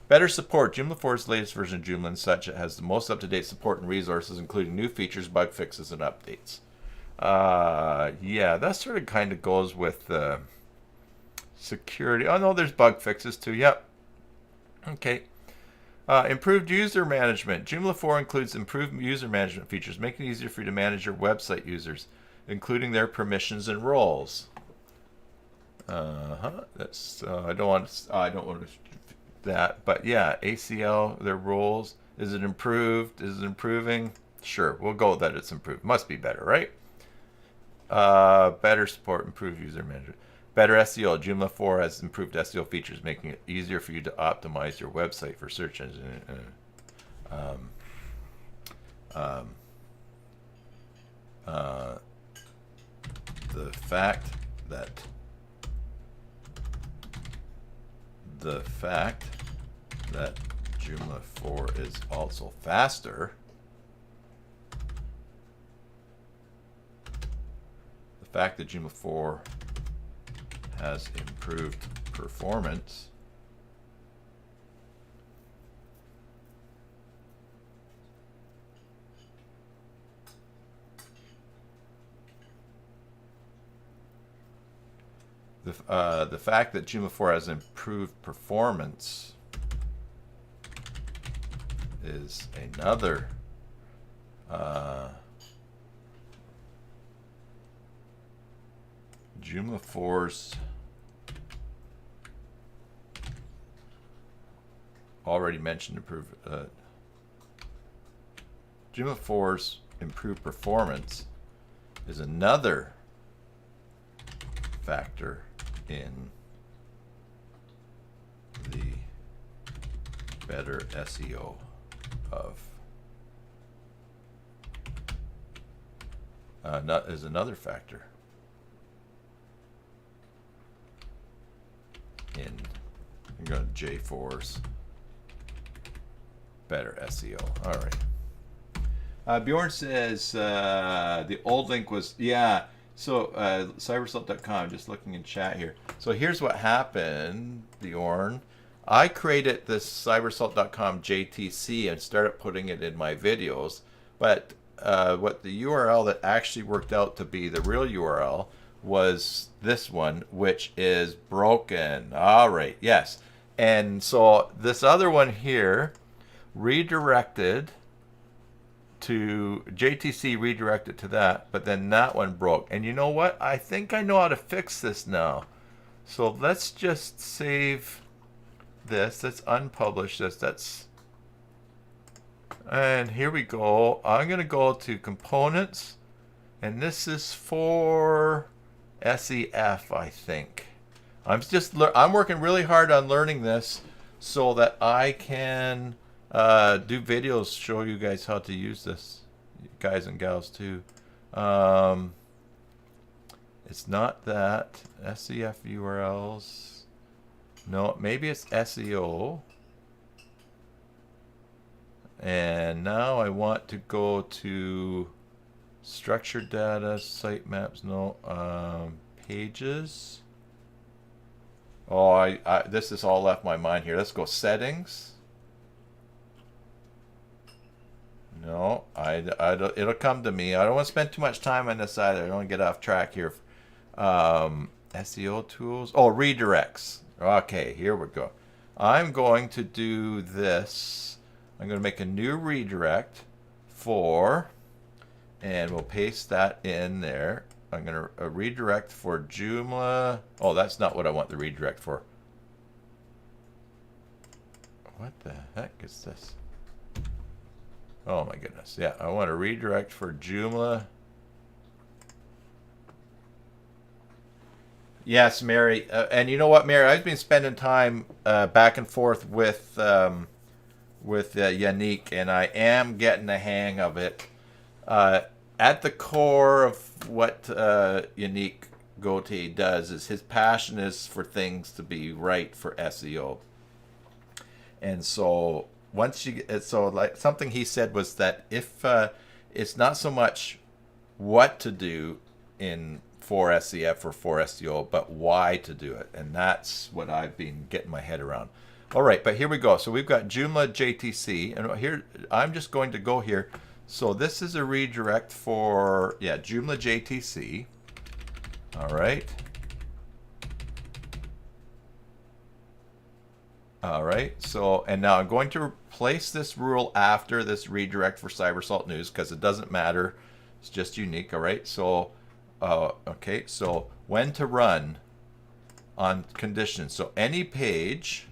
better support. Joomla 4's latest version of Joomla and such, it has the most up-to-date support and resources, including new features, bug fixes, and updates. Yeah, that sort of kind of goes with security. Oh no, there's bug fixes too. Yep. Okay. Improved user management. Joomla 4 includes improved user management features, making it easier for you to manage your website users, including their permissions and roles. That's I don't want that, but yeah, ACL, their roles. Is it improved? Is it improving? Sure, we'll go with that. It's improved. Must be better, right? Better support, improved user management. Better SEO. Joomla 4 has improved SEO features, making it easier for you to optimize your website for search engine. The fact that Joomla 4 is also faster. The fact that Joomla 4 has improved performance. The fact that Joomla 4 has improved performance is another Joomla 4's already mentioned improved Joomla 4's improved performance is another factor in the better SEO of is another factor in I'm going to J4's better SEO. All right. Bjorn says the old link was So cybersalt.com, just looking in chat here. So here's what happened, Bjorn. I created this cybersalt.com JTC and started putting it in my videos, but what the URL that actually worked out to be the real URL was this one, which is broken. All right, yes. And so this other one here redirected to JTC, redirected to that, but then that one broke. And you know what? I think I know how to fix this now. So let's just save this. Let's unpublish this. And here we go. I'm going to go to components, and this is for SEF, I think. I'm working really hard on learning this so that I can do videos, show you guys how to use this, guys and gals too. It's not that SEF URLs. No, maybe it's SEO. And now I want to go to structured data, sitemaps. No, pages. Oh, this has all left my mind here. Let's go settings. No, it'll come to me. I don't want to spend too much time on this either. I don't want to get off track here. SEO tools. Oh, redirects. Okay, here we go. I'm going to do this. I'm going to make a new redirect and we'll paste that in there. I'm going to redirect for Joomla. Oh, that's not what I want the redirect for. What the heck is this? Oh my goodness. Yeah, I want to redirect for Joomla. Yes, Mary. And you know what, Mary? I've been spending time back and forth with Yannick, and I am getting the hang of it. At the core of what Yannick Gauthier does is his passion is for things to be right for SEO. And so once you get, so like something he said was that if it's not so much what to do in for SEF or for SEO, but why to do it, and that's what I've been getting my head around. All right, but here we go. So we've got Joomla JTC, and here I'm just going to go here. So this is a redirect for Joomla JTC. All right. All right, so, and now I'm going to place this rule after this redirect for Cybersalt News because it doesn't matter. It's just unique, all right? So, okay, so when to run on conditions. So any page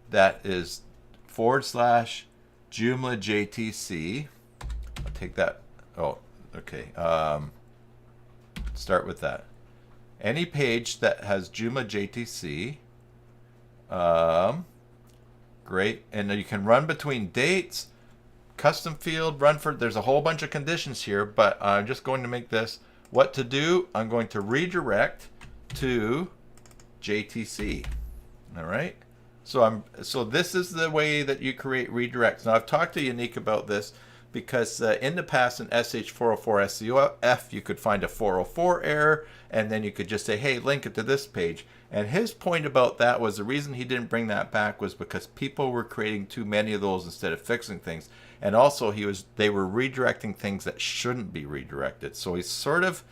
that is / Joomla JTC, I'll take that, oh, okay, start with that. Any page that has Joomla JTC, great, and you can run between dates, custom field, run for, there's a whole bunch of conditions here, but I'm just going to make this what to do. I'm going to redirect to JTC. All right, so this is the way that you create redirects. Now I've talked to Unique about this because in the past in SH404 SEOF you could find a 404 error and then you could just say, hey, link it to this page. And his point about that was the reason he didn't bring that back was because people were creating too many of those instead of fixing things. And also they were redirecting things that shouldn't be redirected. So he's sort of,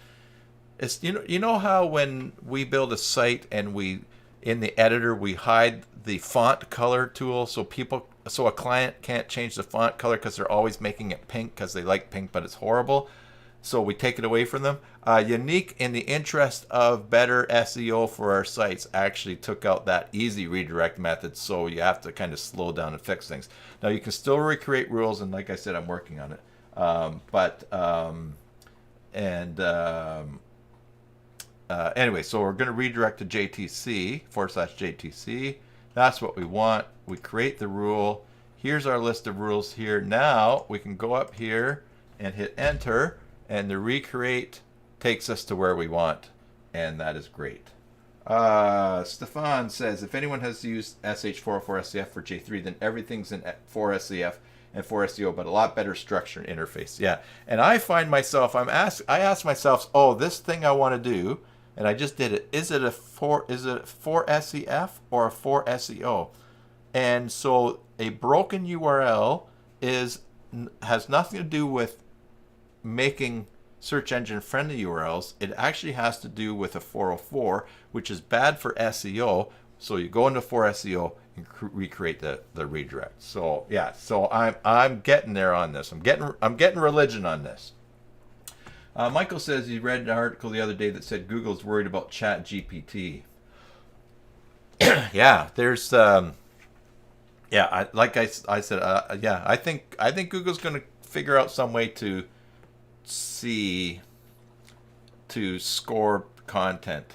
it's, you know how when we build a site and we, in the editor, we hide the font color tool so a client can't change the font color because they're always making it pink because they like pink, but it's horrible. So we take it away from them. Unique, in the interest of better SEO for our sites, actually took out that easy redirect method, so you have to kind of slow down and fix things. Now you can still recreate rules, and like I said, I'm working on it. Anyway, so we're going to redirect to JTC, / JTC. That's what we want. We create the rule. Here's our list of rules here. Now we can go up here and hit enter, and the recreate takes us to where we want, and that is great. Stefan says, if anyone has used SH404 SEF for J3, then everything's in for SEF and for SEO, but a lot better structure and interface. Yeah, and I find myself, I ask myself, oh, this thing I want to do, and I just did it. Is it for SEF or a for SEO? And so a broken URL has nothing to do with making search engine friendly URLs. It actually has to do with a 404, which is bad for SEO. So you go into for SEO and recreate the redirect. So yeah, so I'm getting there on this. I'm getting religion on this. Michael says he read an article the other day that said Google's worried about ChatGPT. Yeah, there's like I said, I think Google's going to figure out some way to score content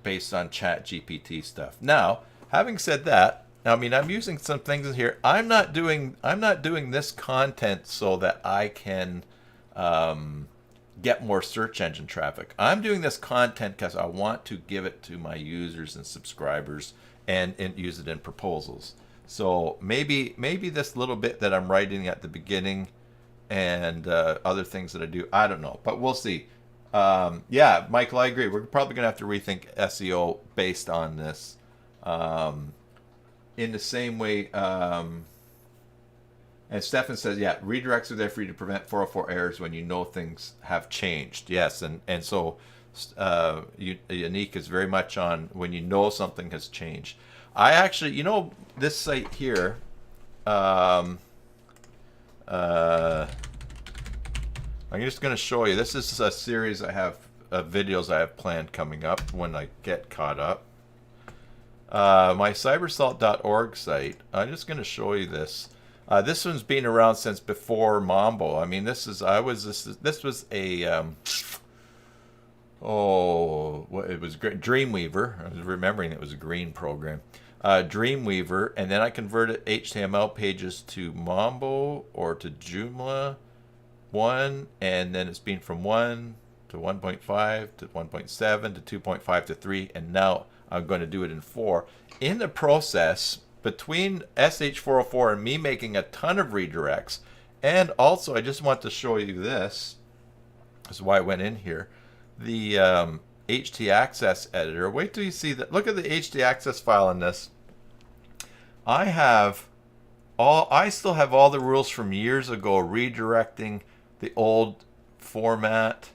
based on ChatGPT stuff. Now, having said that, I mean, I'm using some things in here. I'm not doing this content so that I can get more search engine traffic. I'm doing this content because I want to give it to my users and subscribers and use it in proposals. So maybe this little bit that I'm writing at the beginning and other things that I do, I don't know, but we'll see. Yeah, Michael, I agree. We're probably going to have to rethink SEO based on this. In the same way, and Stefan says, yeah, redirects are there for you to prevent 404 errors when you know things have changed. Yes, and so Unique is very much on when you know something has changed. I actually, this site here, I'm just going to show you. This is a series I have of videos I have planned coming up when I get caught up. My cybersalt.org site, I'm just going to show you this. This one's been around since before Mambo. I mean, this was a it was Dreamweaver. I was remembering it was a green program. Dreamweaver, and then I converted HTML pages to Mambo or to Joomla 1, and then it's been from 1 to 1.5 to 1.7 to 2.5 to 3, and now I'm going to do it in 4. In the process, between SH404 and me making a ton of redirects, and also I just want to show you this. This is why I went in here. The htaccess editor. Wait till you see that. Look at the htaccess file in this. I still have all the rules from years ago redirecting the old format.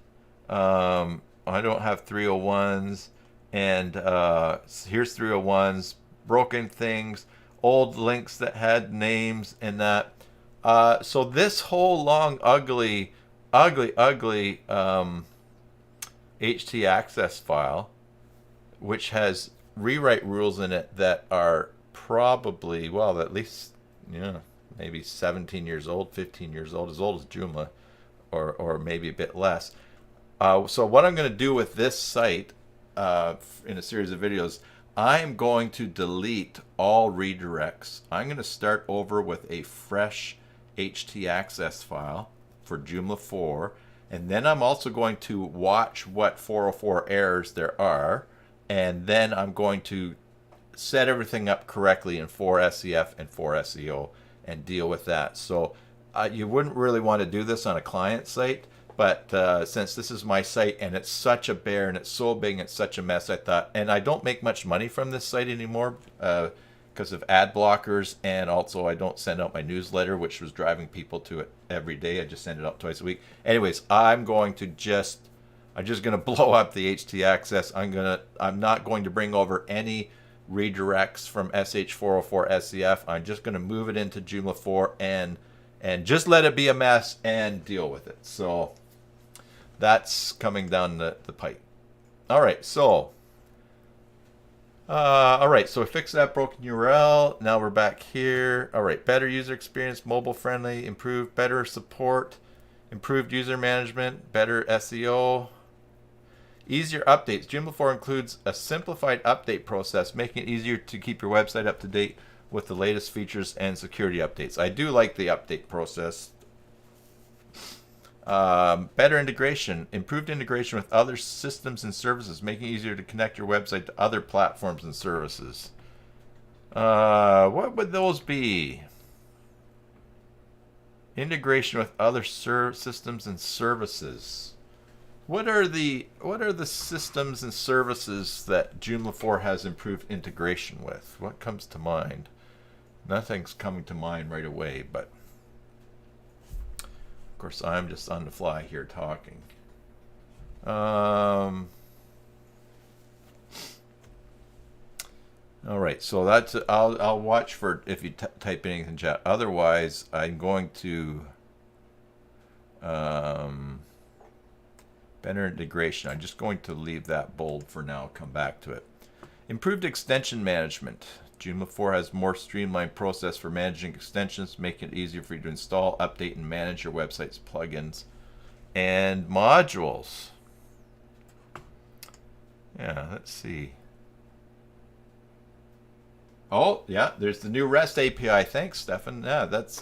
I don't have 301s, and here's 301s, broken things, old links that had names and that. So this whole long, ugly htaccess file, which has rewrite rules in it that are probably, well, at least, maybe 17 years old, 15 years old, as Joomla, or maybe a bit less. So what I'm going to do with this site in a series of videos, I'm going to delete all redirects. I'm going to start over with a fresh htaccess file for Joomla 4, and then I'm also going to watch what 404 errors there are, and then I'm going to set everything up correctly in 4SEF and 4SEO and deal with that. So you wouldn't really want to do this on a client site, but since this is my site and it's such a bear and it's so big and it's such a mess, I thought, and I don't make much money from this site anymore because of ad blockers, and also I don't send out my newsletter, which was driving people to it every day. I just send it out twice a week. Anyways, I'm just gonna blow up the htaccess. I'm not going to bring over any redirects from SH404 SCF. I'm just going to move it into Joomla 4 and just let it be a mess and deal with it. So that's coming down the pipe. All right, so we fixed that broken URL. Now we're back here. All right, better user experience, mobile friendly, improved, better support, improved user management, better SEO. Easier updates. Joomla 4 includes a simplified update process, making it easier to keep your website up to date with the latest features and security updates. I do like the update process. Better integration. Improved integration with other systems and services, making it easier to connect your website to other platforms and services. What would those be? Integration with other systems and services. What are the systems and services that Joomla 4 has improved integration with? What comes to mind? Nothing's coming to mind right away, but of course I'm just on the fly here talking. All right, so that's I'll watch for if you type anything in chat. Otherwise, I'm going to better integration. I'm just going to leave that bold for now. Come back to it. Improved extension management. Joomla 4 has more streamlined process for managing extensions, making it easier for you to install, update, and manage your website's plugins and modules. Yeah, let's see. Oh, yeah, there's the new REST API. Thanks, Stefan. Yeah, that's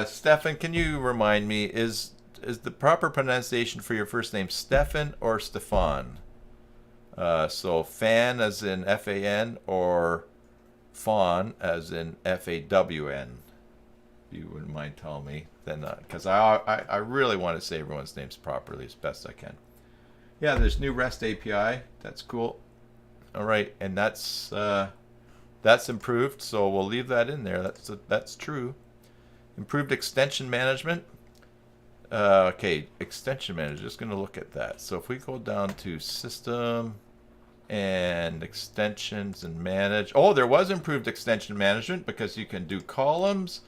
Stefan, can you remind me, is the proper pronunciation for your first name Stefan or Stefan? So fan as in F-A-N or fawn as in F-A-W-N? If you wouldn't mind telling me, then because I really want to say everyone's names properly as best I can. Yeah, there's new REST API. That's cool. All right, and that's improved, so we'll leave that in there. That's true. Improved extension management. Okay, extension manager, just going to look at that. So if we go down to system and extensions and manage. Oh, there was improved extension management because you can do columns.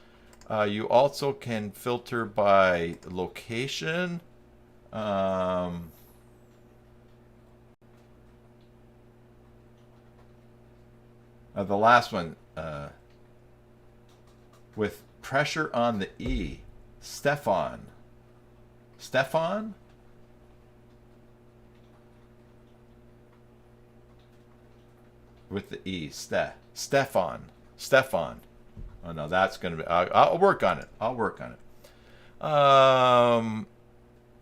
You also can filter by location. The last one, with pressure on the E. Stefan? With the E. Stefan. Oh no, that's going to be... I'll work on it.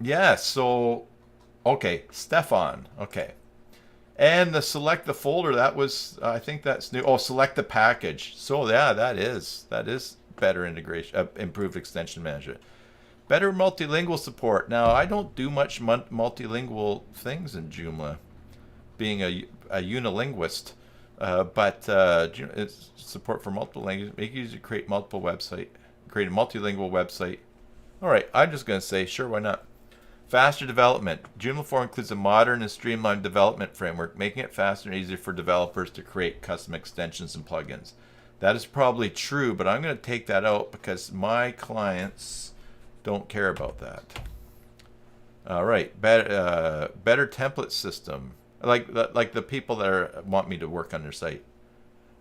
Yeah, so... Okay, Stefan. Okay. And the select the folder, that was, I think that's new. Oh, select the package. So yeah, that is better integration, improved extension management. Better multilingual support. Now, I don't do much multilingual things in Joomla, being a unilinguist, but it's support for multiple languages. Make it easy to create create a multilingual website. All right, I'm just going to say, sure, why not? Faster development. Joomla 4 includes a modern and streamlined development framework, making it faster and easier for developers to create custom extensions and plugins. That is probably true, but I'm going to take that out because my clients don't care about that. All right, better template system, like the people that want me to work on their site.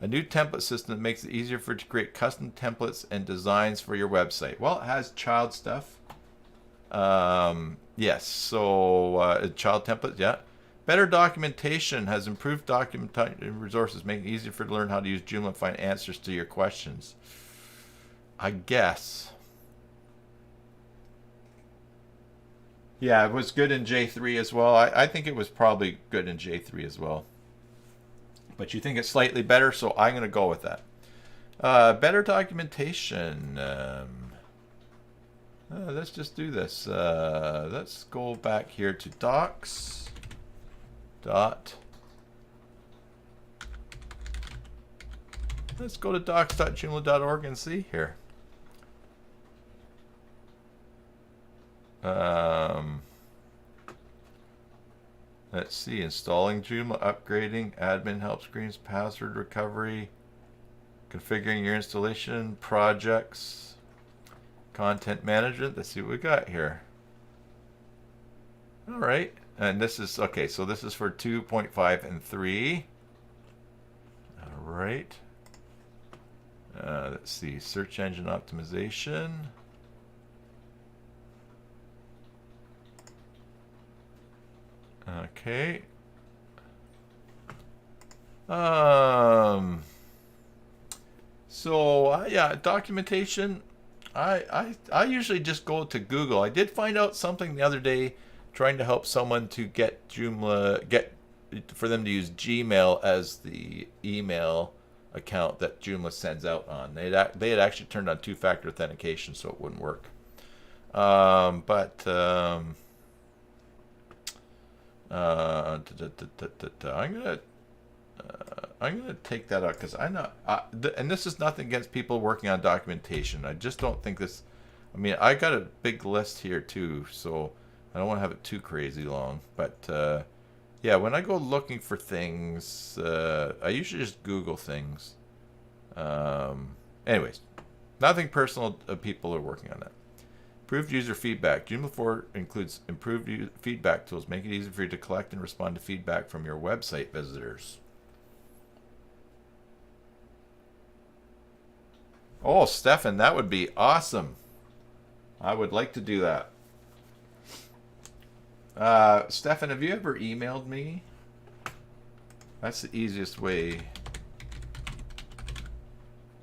A new template system that makes it easier for you to create custom templates and designs for your website. Well, it has child stuff. Yes, so child templates, yeah. Better documentation has improved documentation resources, making it easier for you to learn how to use Joomla and find answers to your questions. I guess. Yeah, it was good in J3 as well. I think it was probably good in J3 as well. But you think it's slightly better, so I'm going to go with that. Better documentation. Let's just do this. Let's go back here to docs. Let's go to docs.joomla.org and see here. Let's see, installing Joomla, upgrading, admin help screens, password recovery, configuring your installation, projects, content management. Let's see what we got here. All right, and this is, okay, so this is for 2.5 and 3. All right. Let's see, search engine optimization. Okay. So yeah, documentation. I usually just go to Google. I did find out something the other day, trying to help someone to get Joomla, for them to use Gmail as the email account that Joomla sends out on. They had actually turned on two-factor authentication, so it wouldn't work. I'm gonna take that out because I'm not. And this is nothing against people working on documentation. I just don't think this. I mean, I got a big list here too, so I don't want to have it too crazy long. But yeah, when I go looking for things, I usually just Google things. Anyways, nothing personal. People are working on that. Improved user feedback. Joomla 4 includes improved feedback tools, making it easier for you to collect and respond to feedback from your website visitors. Oh, Stefan, that would be awesome. I would like to do that. Stefan, have you ever emailed me? That's the easiest way.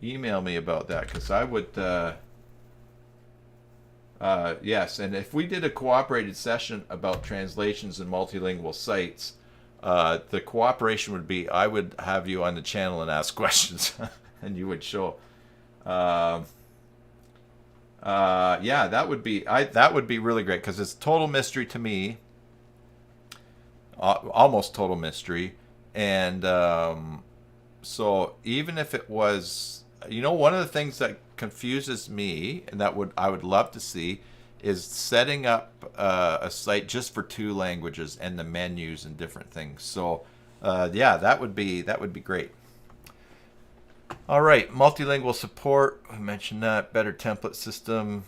Email me about that, because I would... yes, and if we did a cooperated session about translations and multilingual sites, the cooperation would be I would have you on the channel and ask questions, and you would show. Yeah, that would be really great because it's total mystery to me, almost total mystery, and so even if it was, one of the things that confuses me and that I would love to see is setting up a site just for 2 languages and the menus and different things. So yeah, that would be great. All right, multilingual support, I mentioned that. Better template system.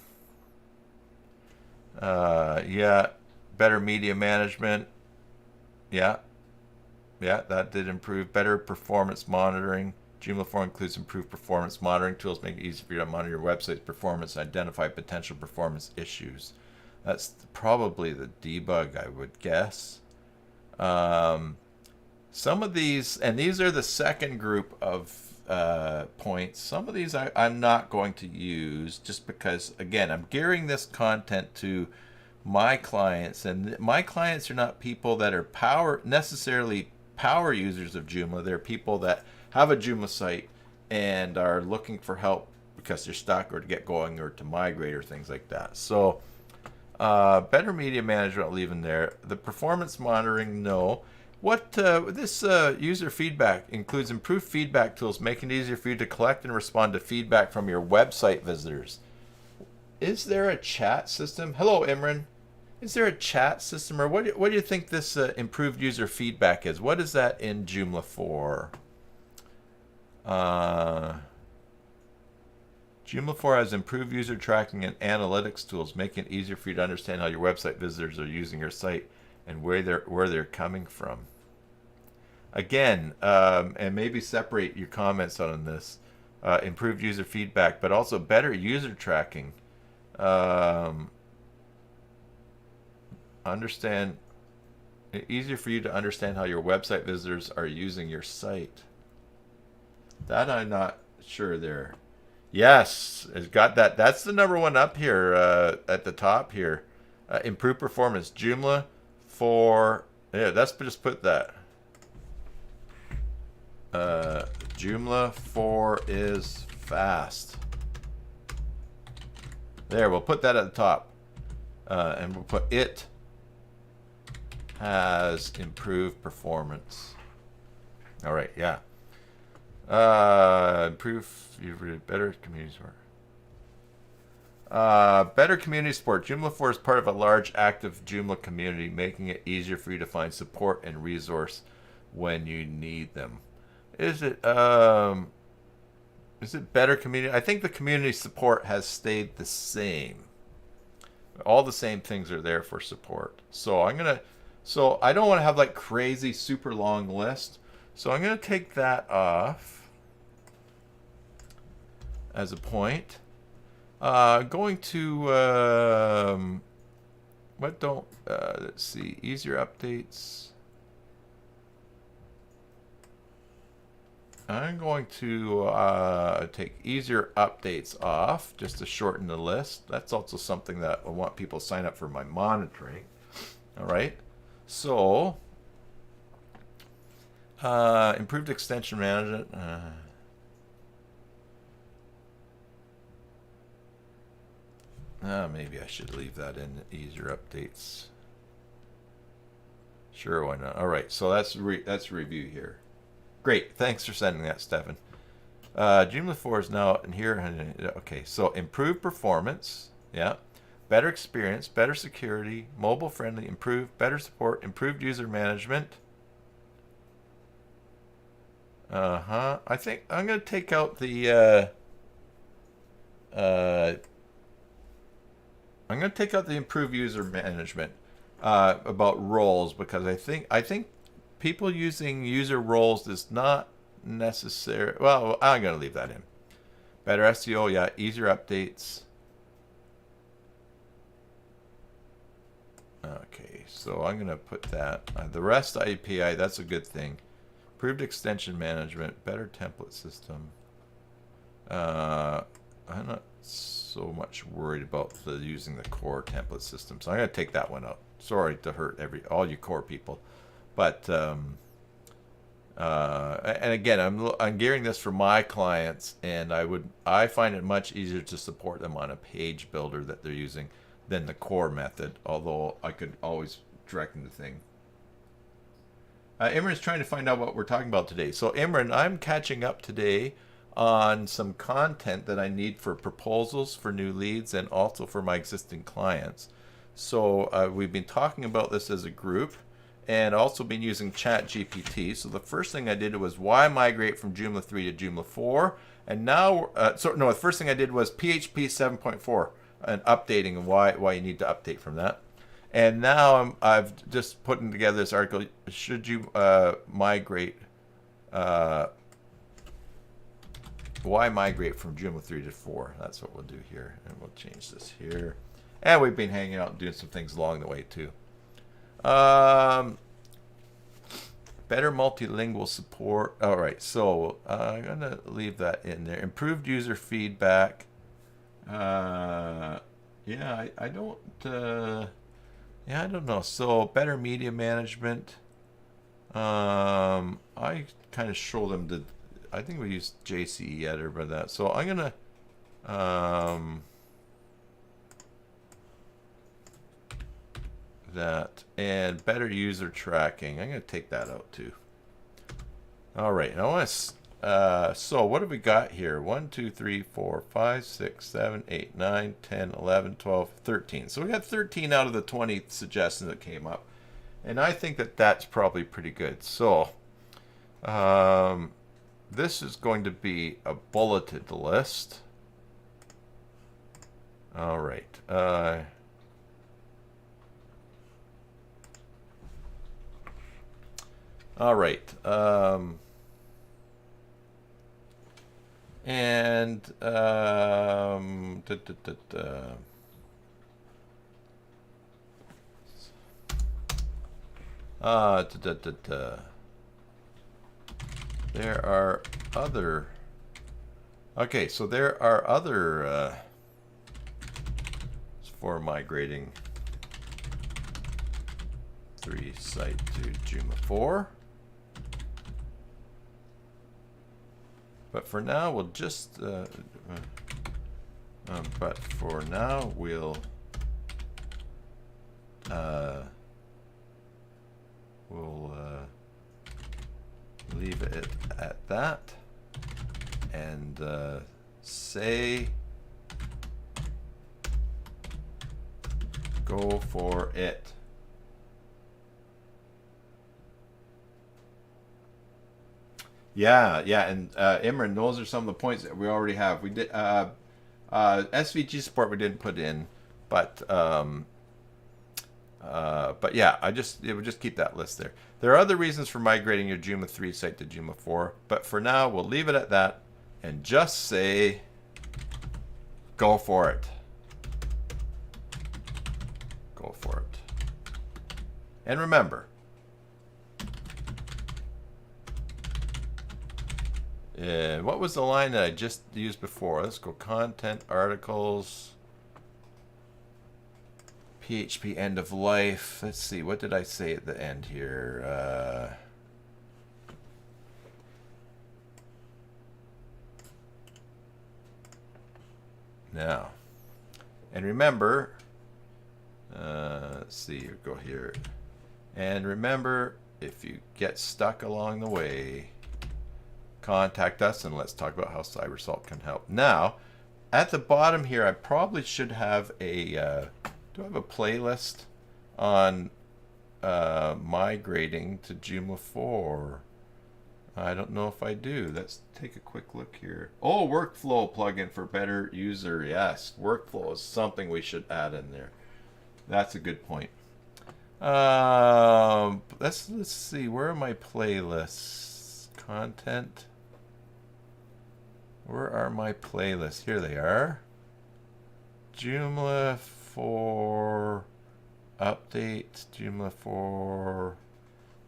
Yeah, better media management. Yeah, that did improve. Better performance monitoring. Joomla 4 includes improved performance monitoring tools, making it easy for you to monitor your website's performance and identify potential performance issues. That's probably the debug, I would guess. Some of these, and these are the second group of points. Some of these I'm not going to use just because, again, I'm gearing this content to my clients, and my clients are not people that are necessarily power users of Joomla. They're people that have a Joomla site and are looking for help because they're stuck or to get going or to migrate or things like that. So better media management, I'll leave in there. The performance monitoring, no. What this user feedback includes improved feedback tools, making it easier for you to collect and respond to feedback from your website visitors. Is there a chat system? Hello, Imran. Is there a chat system, or what do you think this improved user feedback is? What is that in Joomla for? Joomla 4 has improved user tracking and analytics tools, making it easier for you to understand how your website visitors are using your site and where they're coming from. Again, and maybe separate your comments on this. Improved user feedback, but also better user tracking. Understand easier for you to understand how your website visitors are using your site. That I'm not sure there. Yes, it's got that. That's the number one up here at the top here. Improved performance. Joomla for, yeah, let's just put that. Joomla 4 is fast. There, we'll put that at the top. And we'll put it has improved performance. All right, yeah. Improve better community support. Better community support. Joomla 4 is part of a large active Joomla community, making it easier for you to find support and resource when you need them. Is it better community? I think the community support has stayed the same. All the same things are there for support. So I don't want to have like crazy super long list. So I'm gonna take that off as a point. Going to let's see, easier updates. I'm going to take easier updates off just to shorten the list. That's also something that I want people to sign up for my monitoring. All right. So, improved extension management. Maybe I should leave that in, easier updates. Sure, why not? All right, so that's review here. Great, thanks for sending that, Stefan. Joomla 4 is now in here. Okay, so improved performance, yeah. Better experience, better security, mobile friendly, improved, better support, improved user management. I think I'm going to take out the I'm going to take out the improved user management about roles, because I think people using user roles is not necessary. Well, I'm going to leave that in. Better SEO, yeah, easier updates. Okay, so I'm going to put that. The REST API, that's a good thing. Improved extension management, better template system. I'm not so much worried about using the core template system, so I'm going to take that one out. Sorry to hurt all you core people, but and again, I'm gearing this for my clients, and I find it much easier to support them on a page builder that they're using than the core method, although I could always direct them to thing. Imran's trying to find out what we're talking about today. So Imran, I'm catching up today on some content that I need for proposals for new leads and also for my existing clients. So we've been talking about this as a group and also been using ChatGPT. So the first thing I did was why migrate from Joomla 3 to Joomla 4. And now, the first thing I did was PHP 7.4 and updating and why you need to update from that. And now I've just putting together this article. Should you migrate? Why migrate from Joomla 3 to 4? That's what we'll do here, and we'll change this here. And we've been hanging out and doing some things along the way too. Better multilingual support. All right, so I'm gonna leave that in there. Improved user feedback. Yeah, I don't. Yeah, I don't know. So better media management. I kind of show them the. I think we use JCE editor for that. So I'm gonna that and better user tracking. I'm gonna take that out too. All right, now let's. So what have we got here? 1, 2, 3, 4, 5, 6, 7, 8, 9, 10, 11, 12, 13. So we got 13 out of the 20 suggestions that came up. And I think that that's probably pretty good. So this is going to be a bulleted list. All right. All right. And there are other. Okay, so there are other for migrating 3 site to Joomla 4. But for now, we'll just. But for now, we'll. We'll leave it at that, and say go for it. Yeah, and Imran, those are some of the points that we already have. We did SVG support we didn't put in, but yeah, it would just keep that list there. There are other reasons for migrating your Joomla 3 site to Joomla 4, but for now we'll leave it at that and just say go for it. Go for it. And remember, what was the line that I just used before? Let's go content, articles, PHP end of life. Let's see, what did I say at the end here? Now, and remember, let's see, go here. And remember, if you get stuck along the way, contact us and let's talk about how Cybersalt can help. Now, at the bottom here, I probably should have a. Do I have a playlist on migrating to Joomla 4? I don't know if I do. Let's take a quick look here. Oh, workflow plugin for better user. Yes, workflow is something we should add in there. That's a good point. Let's see. Where are my playlists? Content. Where are my playlists? Here they are. Joomla 4 update, Joomla 4.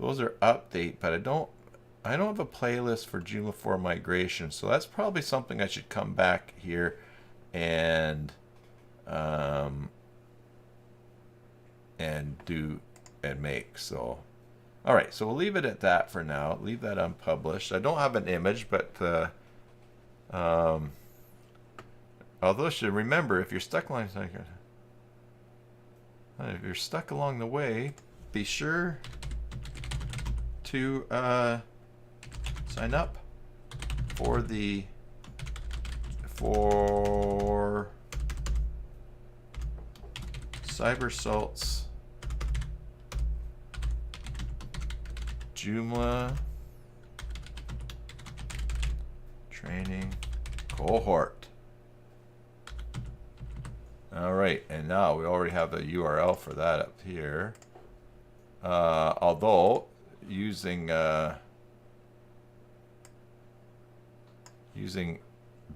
Those are update, but I don't have a playlist for Joomla 4 migration, so that's probably something I should come back here and do and make. So, all right, so we'll leave it at that for now. Leave that unpublished. I don't have an image, but although should remember, if you're stuck along the way, be sure to sign up for Cybersalt's Joomla training cohort. All right, and now we already have the URL for that up here. Although using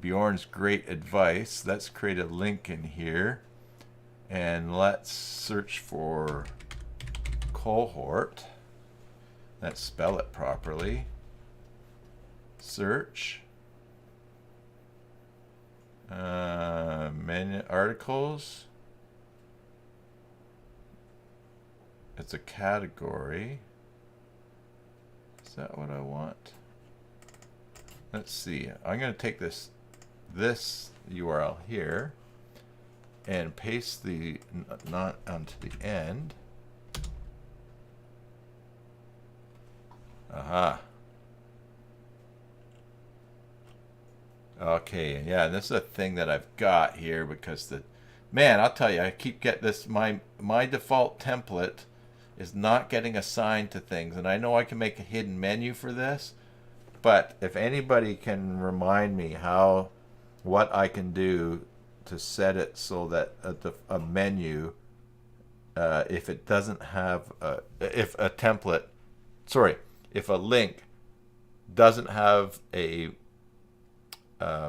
Bjorn's great advice, let's create a link in here, and let's search for cohort. Let's spell it properly. Search. Menu articles. It's a category. that what I want? Let's see. I'm going to take this URL here and paste the not onto the end. Aha. Okay, yeah, this is a thing that I've got here because man, I'll tell you, I keep getting this. My default template is not getting assigned to things, and I know I can make a hidden menu for this, but if anybody can remind me what I can do to set it so that a menu, if it doesn't have if a template, sorry, if a link doesn't have a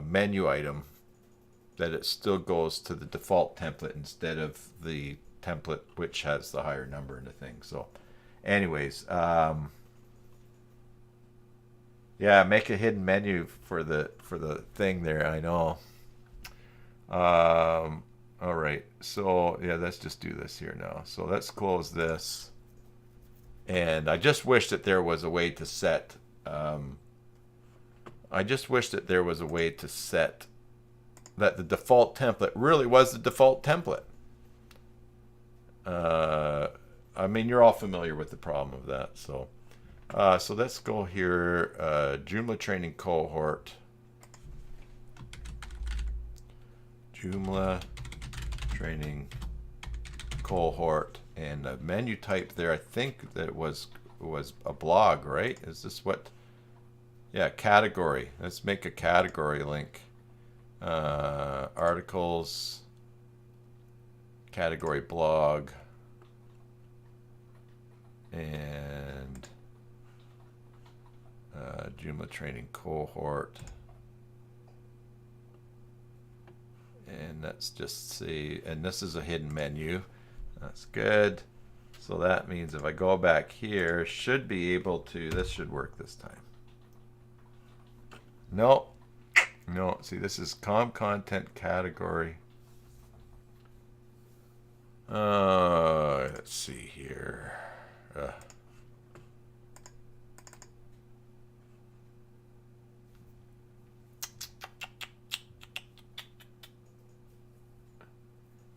menu item, that it still goes to the default template instead of the template which has the higher number in the thing. So anyways, yeah, make a hidden menu for the thing there. I know. All right, so yeah, let's just do this here now. So let's close this, and I just wish that there was a way to set that the default template really was the default template. I mean, you're all familiar with the problem of that. So so let's go here, Joomla training cohort. Joomla training cohort, and the menu type there, I think that was a blog, right? Is this what? Yeah, category. Let's make a category link. Articles, category blog, and Joomla training cohort. And let's just see, and this is a hidden menu. That's good. So that means if I go back here, should be able to, this should work this time. No, see, this is content category. Let's see here.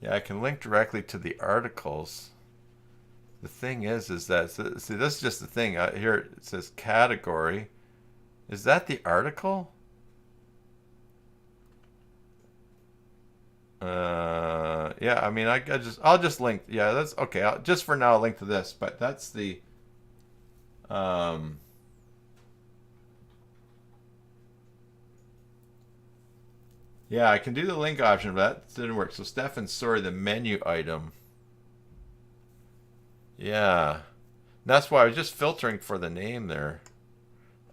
Yeah, I can link directly to the articles. The thing is that, see, this is just the thing. Here it says category. Is that the article? Yeah, I mean, I'll just link. Yeah, that's okay. I'll just for now link to this, but that's the, yeah, I can do the link option, but that didn't work. So Stefan, sorry, the menu item. Yeah, that's why I was just filtering for the name there.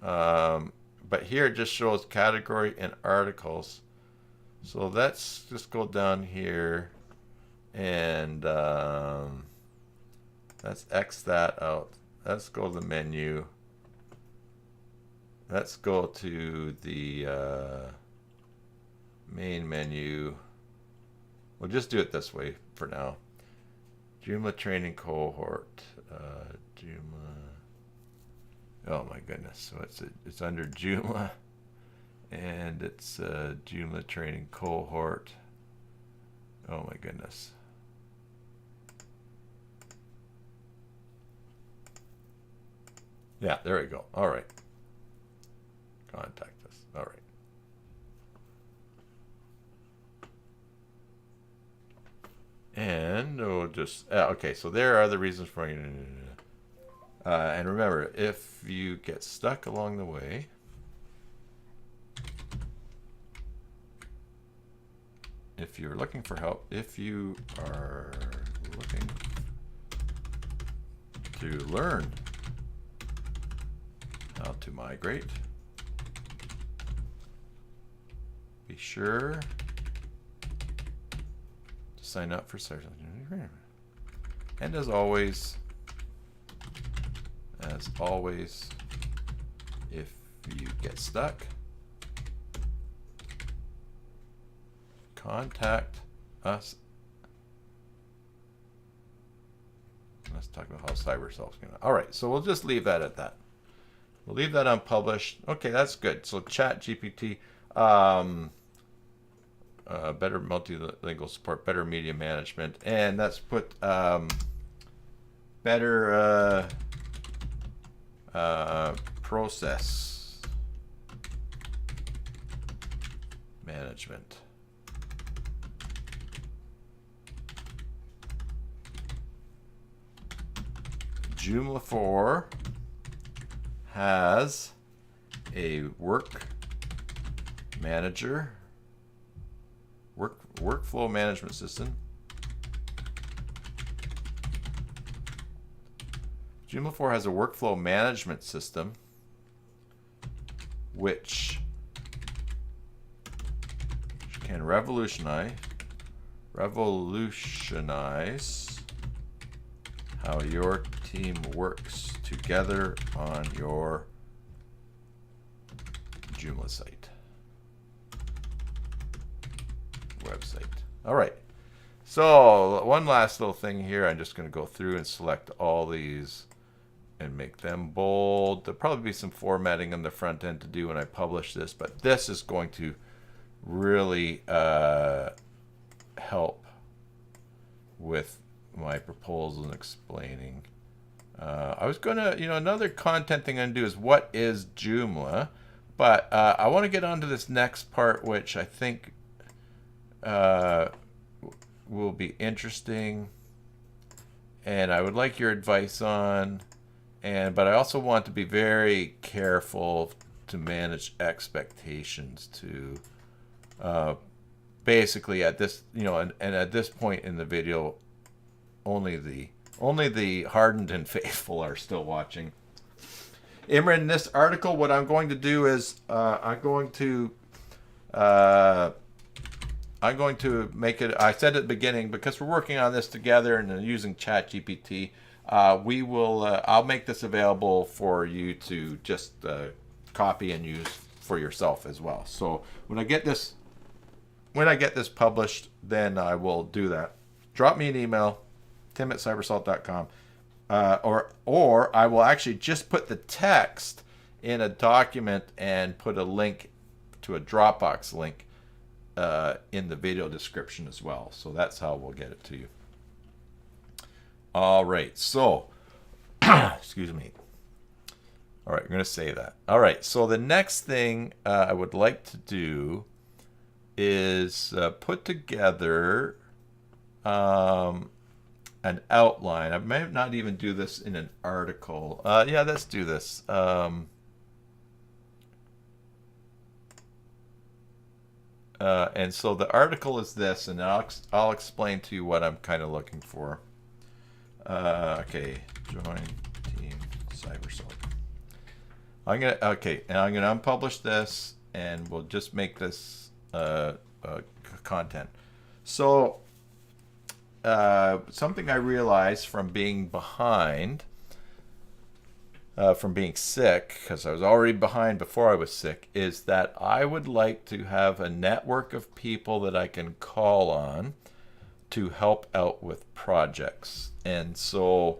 But here it just shows category and articles. So let's just go down here and let's X that out. Let's go to the menu. Let's go to the main menu. We'll just do it this way for now. Joomla training cohort. Joomla. Oh my goodness. So it's under Joomla. And it's Joomla training cohort. Oh my goodness. Yeah, there we go. All right. Contact us. All right. And we'll just, okay, so there are the reasons for, and remember, if you get stuck along the way, if you're looking for help, if you are looking to learn how to migrate, be sure to sign up for Cybersalt. And as always, if you get stuck, contact us. Let's talk about how Cybersalt's gonna. All right, so we'll just leave that at that. We'll leave that unpublished. Okay, that's good. So ChatGPT, better multilingual support, better media management, and let's put better process management. Joomla 4 has a workflow management system. Joomla 4 has a workflow management system which can revolutionize how your team works together on your Joomla website. All right. So one last little thing here. I'm just going to go through and select all these and make them bold. There'll probably be some formatting on the front end to do when I publish this, but this is going to really help with my proposal and explaining. I was gonna, another content thing I'm gonna do is what is Joomla, but I want to get on to this next part, which I think will be interesting, and I would like your advice on. But I also want to be very careful to manage expectations to basically at this, and at this point in the video, only the hardened and faithful are still watching. Imran, in this article, what I'm going to do is I'm going to make it. I said at the beginning, because we're working on this together and using ChatGPT, I'll make this available for you to just copy and use for yourself as well. So when I get this published, then I will do that. Drop me an email, tim@cybersalt.com, or I will actually just put the text in a document and put a link to a Dropbox link in the video description as well. So that's how we'll get it to you. All right, so excuse me. All right, I'm going to say that. All right, so the next thing I would like to do is put together an outline. I may not even do this in an article. Yeah, let's do this. And so the article is this, and I'll explain to you what I'm kind of looking for. Okay, join Team Cybersalt. I'm gonna unpublish this, and we'll just make this content. So something I realized from being behind, from being sick, because I was already behind before I was sick, is that I would like to have a network of people that I can call on to help out with projects. And so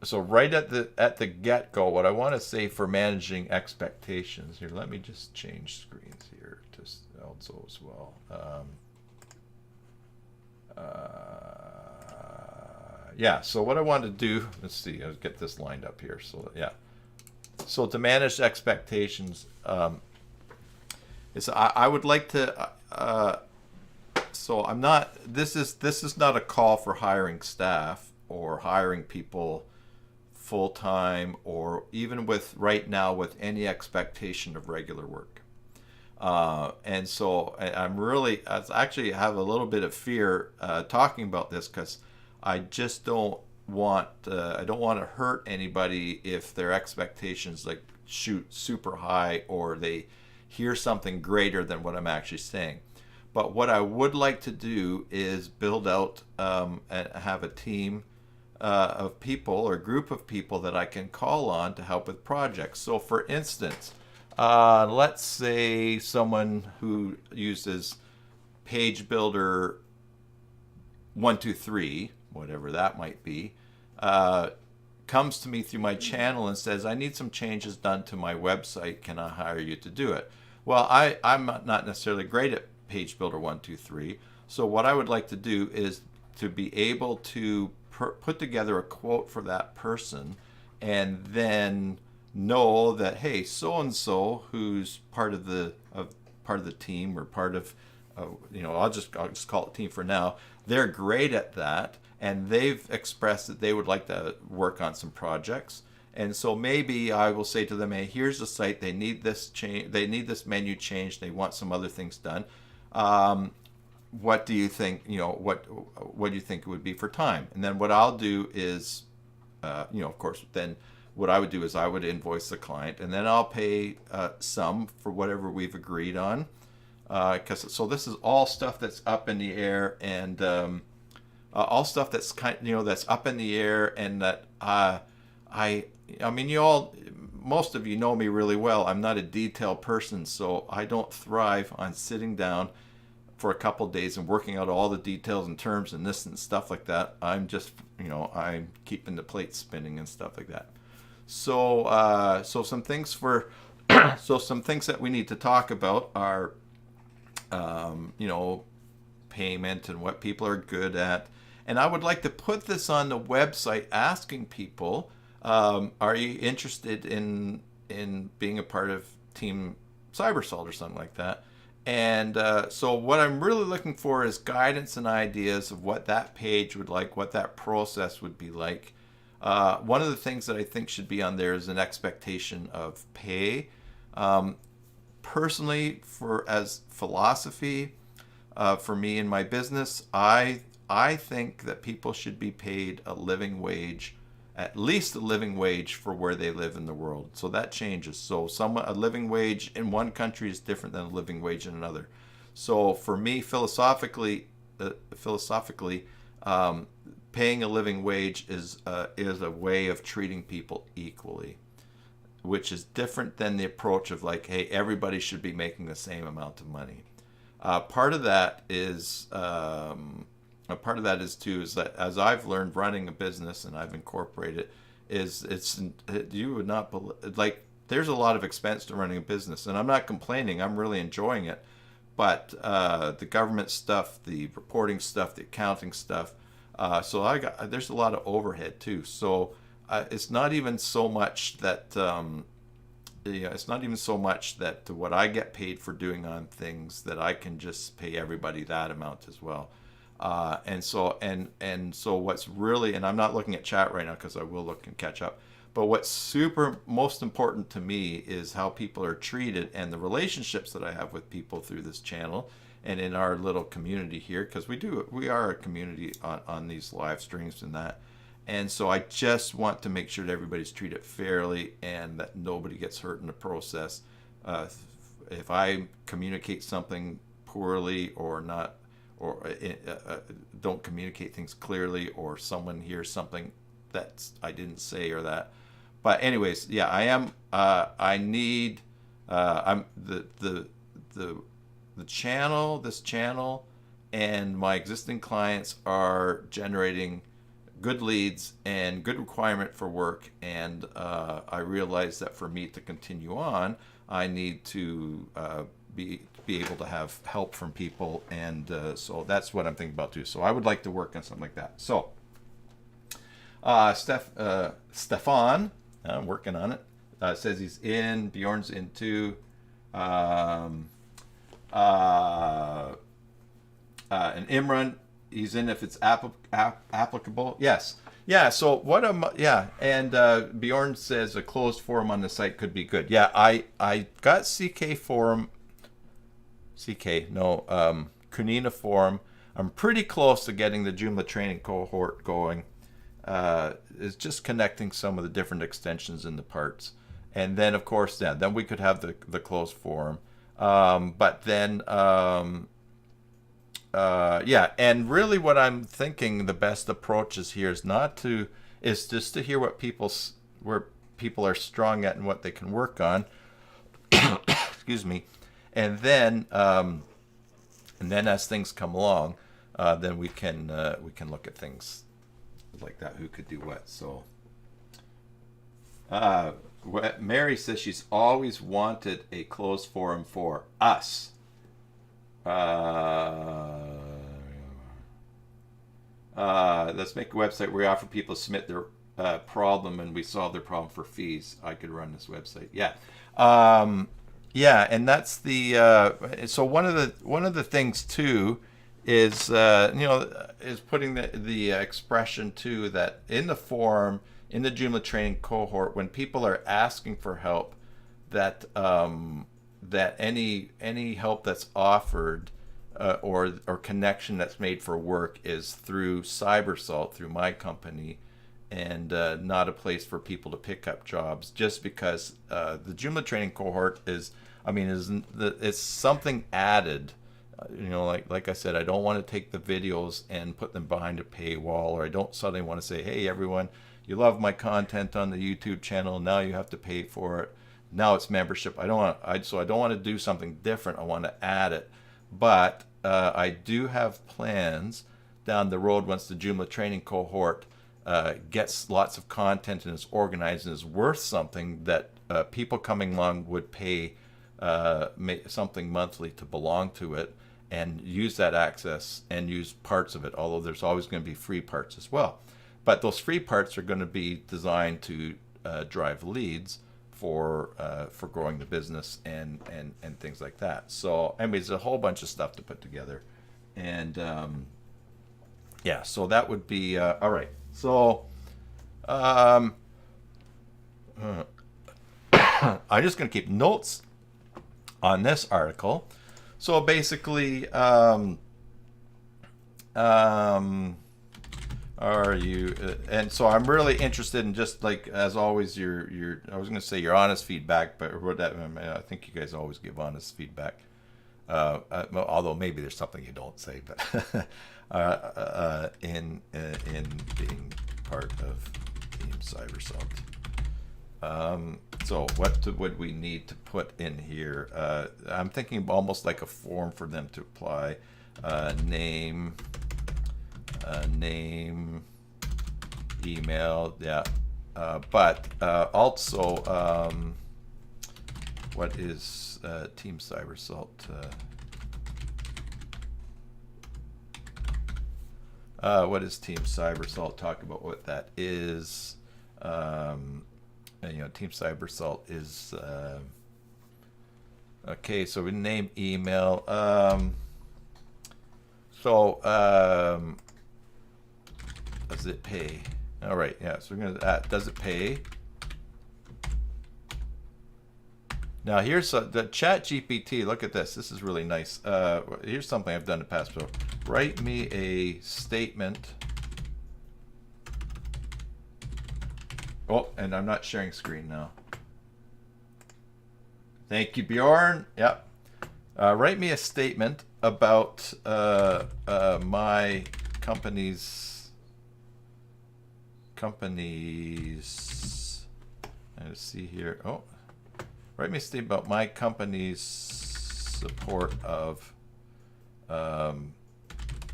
so right at the get-go, what I want to say for managing expectations here, let me just change screens here to also as well. Yeah, so what I want to do, let's see, I'll get this lined up here. So yeah, so to manage expectations, I would like to. So I'm not. This is not a call for hiring staff or hiring people full time, or even with right now with any expectation of regular work. And so I actually have a little bit of fear talking about this, because I just don't want to hurt anybody if their expectations like shoot super high, or they hear something greater than what I'm actually saying. But what I would like to do is build out and have a team of people or group of people that I can call on to help with projects. So for instance, let's say someone who uses Page Builder 1, 2, 3, whatever that might be, comes to me through my channel and says, I need some changes done to my website. Can I hire you to do it? Well, I'm not necessarily great at page builder 123. So what I would like to do is to be able to put together a quote for that person, and then know that, hey, so and so, who's part of the team, or part of I'll just call it team for now. They're great at that, and they've expressed that they would like to work on some projects. And so maybe I will say to them, hey, here's the site. They need this change. They need this menu changed. They want some other things done. What do you think? What do you think it would be for time? And then what I'll do is, of course, then what I would do is I would invoice the client, and then I'll pay some for whatever we've agreed on. So this is all stuff that's up in the air, and all stuff that's that's up in the air, and that I mean, most of you know me really well. I'm not a detailed person, so I don't thrive on sitting down for a couple of days and working out all the details and terms and this and stuff like that. I'm just, I'm keeping the plate spinning and stuff like that. So, some things some things that we need to talk about are, payment and what people are good at. And I would like to put this on the website, asking people, are you interested in being a part of Team Cybersalt or something like that? And so what I'm really looking for is guidance and ideas of what that page would like, what that process would be like. One of the things that I think should be on there is an expectation of pay. Personally, as philosophy, for me in my business, I think that people should be paid a living wage, at least a living wage for where they live in the world. So that changes. So a living wage in one country is different than a living wage in another. So for me, philosophically, paying a living wage is a way of treating people equally, which is different than the approach of like, hey, everybody should be making the same amount of money. Part of that is too is that, as I've learned running a business and I've incorporated, you would not believe, like, there's a lot of expense to running a business, and I'm not complaining. I'm really enjoying it, but the government stuff, the reporting stuff, the accounting stuff. There's a lot of overhead too. So it's not even so much that what I get paid for doing on things, that I can just pay everybody that amount as well. And so what's really, and I'm not looking at chat right now because I will look and catch up, but what's most important to me is how people are treated, and the relationships that I have with people through this channel and in our little community here, because we are a community on these live streams and that. And so I just want to make sure that everybody's treated fairly and that nobody gets hurt in the process. If I communicate something poorly or not, or don't communicate things clearly, or someone hears something that I didn't say or that. But anyways, yeah, I am. I'm the channel. This channel and my existing clients are generating good leads and good requirement for work, and I realize that for me to continue on, I need to be able to have help from people, and so that's what I'm thinking about too. So I would like to work on something like that. So Stefan, I'm working on it, says he's in. Bjorn's in too. And Imran, he's in if it's applicable. Yes. Yeah. So what and Bjorn says a closed forum on the site could be good. Yeah, I got Kunina forum. I'm pretty close to getting the Joomla training cohort going. It's just connecting some of the different extensions in the parts, and then of course then we could have the closed forum. But then and really what I'm thinking the best approach is here is just to hear where people are strong at and what they can work on. Excuse me. And then as things come along, then we can look at things like that, who could do what. So Mary says she's always wanted a closed forum for us. Let's make a website where we offer people to submit their problem and we solve their problem for fees. I could run this website. Yeah. Yeah, and that's the so one of the things too is is putting the expression too that in the forum in the Joomla training cohort when people are asking for help that that any help that's offered or connection that's made for work is through Cybersalt, through my company, and not a place for people to pick up jobs. Just because the Joomla training cohort is, I mean, it's something added. Like I said, I don't want to take the videos and put them behind a paywall, or I don't suddenly want to say, hey, everyone, you love my content on the YouTube channel, now you have to pay for it. Now it's membership. So I don't want to do something different. I want to add it. But I do have plans down the road once the Joomla training cohort gets lots of content and is organized and is worth something that people coming along would pay something monthly to belong to it and use that access and use parts of it, although there's always going to be free parts as well. But those free parts are going to be designed to drive leads for growing the business and things like that. So anyways, there's a whole bunch of stuff to put together. And yeah, so that would be all right. So I'm just going to keep notes on this article. So basically, are you? And so I'm really interested in just like as always your I was going to say your honest feedback, but I think you guys always give honest feedback. Although maybe there's something you don't say, but in being part of Team Cybersalt. So what would we need to put in here? I'm thinking almost like a form for them to apply. Name, email, yeah. But also, what is Team Cybersalt? What is Team Cybersalt? Talk about what that is. And, Team Cybersalt is okay. So we name, email. Does it pay? All right, yeah. So we're gonna does it pay? Now here's the ChatGPT. Look at this. This is really nice. Here's something I've done in the past. So write me a statement. Oh, and I'm not sharing screen now. Thank you, Bjorn. Yep. Write me a statement about my company's. Let's see here. Oh, write me a statement about my company's support of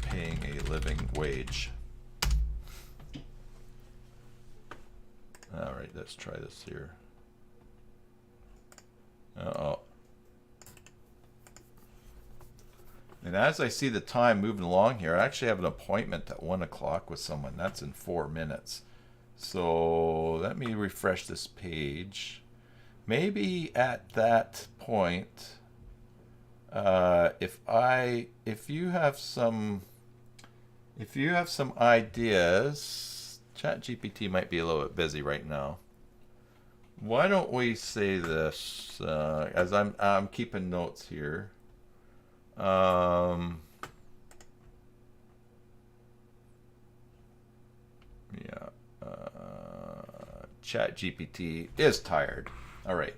paying a living wage. All right, let's try this here. Uh-oh. And as I see the time moving along here, I actually have an appointment at 1 o'clock with someone. That's in 4 minutes. So let me refresh this page. Maybe at that point, if you have some ideas, ChatGPT might be a little bit busy right now. Why don't we say this as I'm keeping notes here. ChatGPT is tired. All right.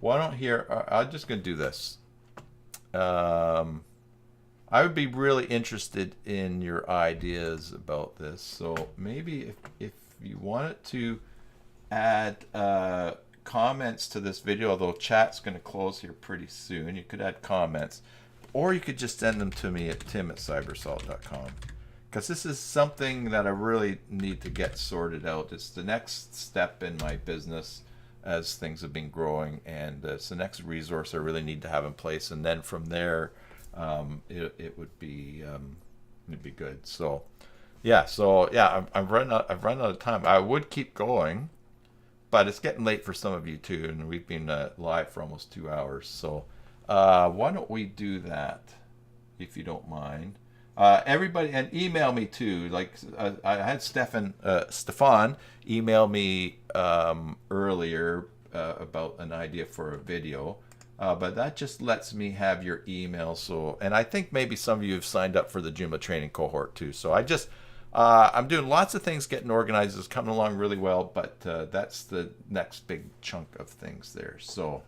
Why don't I'm just going to do this. I would be really interested in your ideas about this. So maybe if you wanted to add comments to this video, although chat's going to close here pretty soon, you could add comments. Or you could just send them to me at tim@cybersalt.com. because this is something that I really need to get sorted out. It's the next step in my business as things have been growing, and it's the next resource I really need to have in place. And then from there, it would be it'd be good. So yeah, I've run out of time. I would keep going, but it's getting late for some of you too, and we've been live for almost 2 hours. So why don't we do that, if you don't mind? Everybody, and email me too. Like I had Stefan email me earlier about an idea for a video, but that just lets me have your email. So, and I think maybe some of you have signed up for the Joomla training cohort too. So I'm doing lots of things, getting organized. It's coming along really well, but that's the next big chunk of things there. So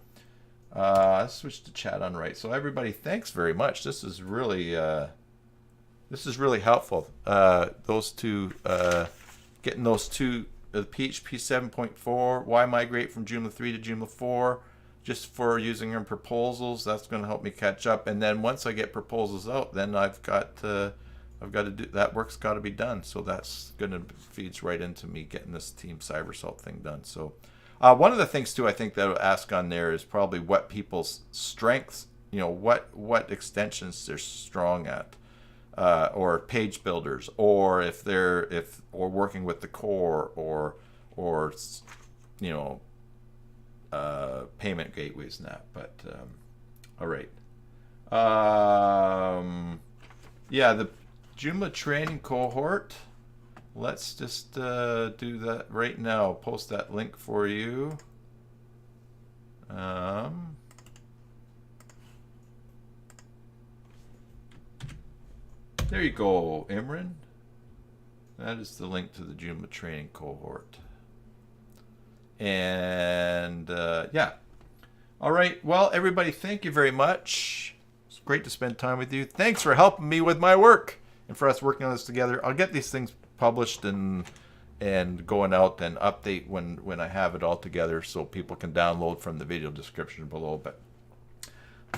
let's switch to chat on right. So everybody, thanks very much. This is really helpful. Those two, getting those two, the PHP 7.4, why migrate from Joomla 3 to Joomla 4, just for using in proposals. That's going to help me catch up. And then once I get proposals out, then I've got to do that. Work's got to be done. So that's going to feeds right into me getting this Team Cybersalt thing done. So one of the things too, I think that I'll ask on there is probably what people's strengths, what extensions they're strong at. Or page builders, or if working with the core, or payment gateways and that. But all right, yeah, the Joomla training cohort. Let's just do that right now. Post that link for you. There you go, Imran. That is the link to the Joomla training cohort. And yeah. All right. Well, everybody, thank you very much. It's great to spend time with you. Thanks for helping me with my work and for us working on this together. I'll get these things published and going out and update when I have it all together so people can download from the video description below. But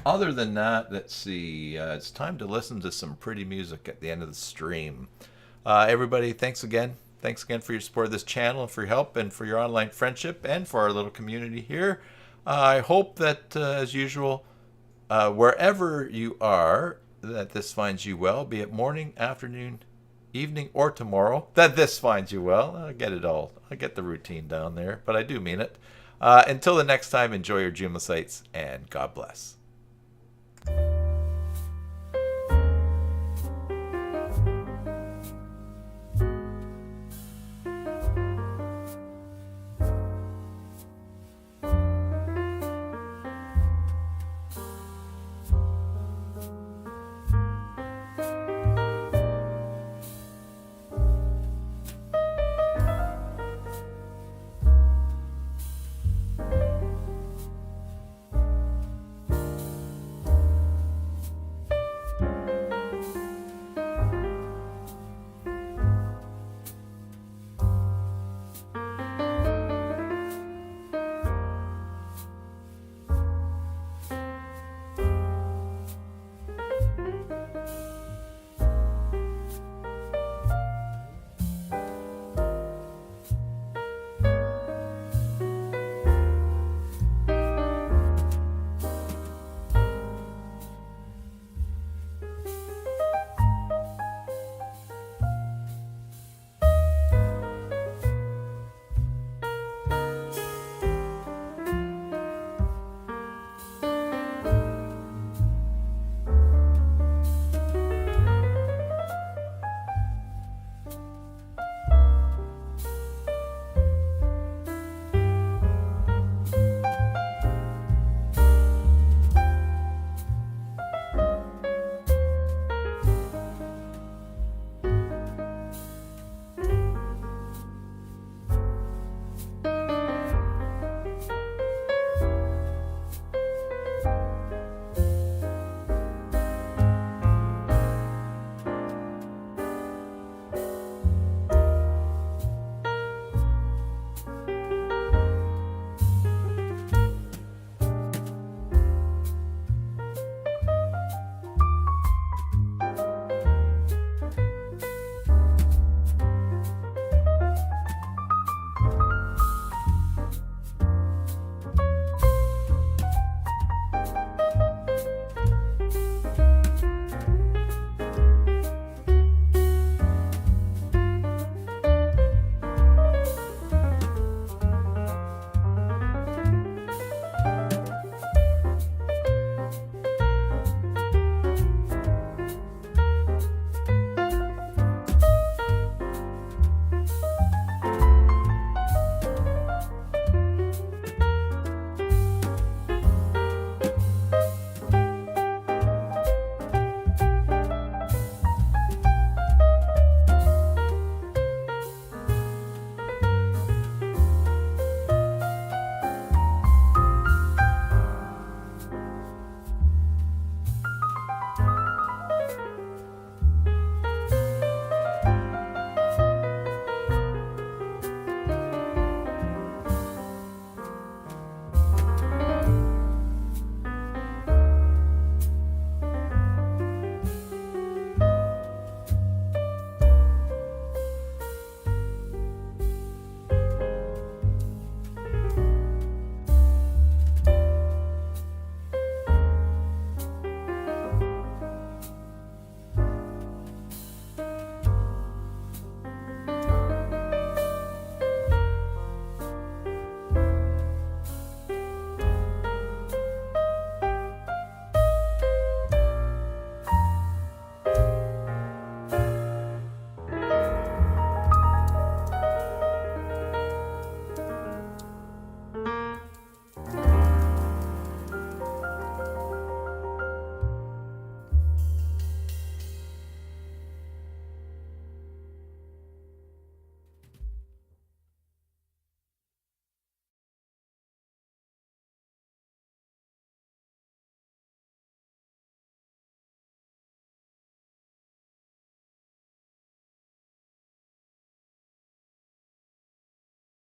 other than that, let's see. It's time to listen to some pretty music at the end of the stream. Everybody, thanks again. Thanks again for your support of this channel and for your help and for your online friendship and for our little community here. I hope that, as usual, wherever you are, that this finds you well, be it morning, afternoon, evening, or tomorrow, that this finds you well. I get it all. I get the routine down there, but I do mean it. Until the next time, enjoy your Joomla sites, and God bless.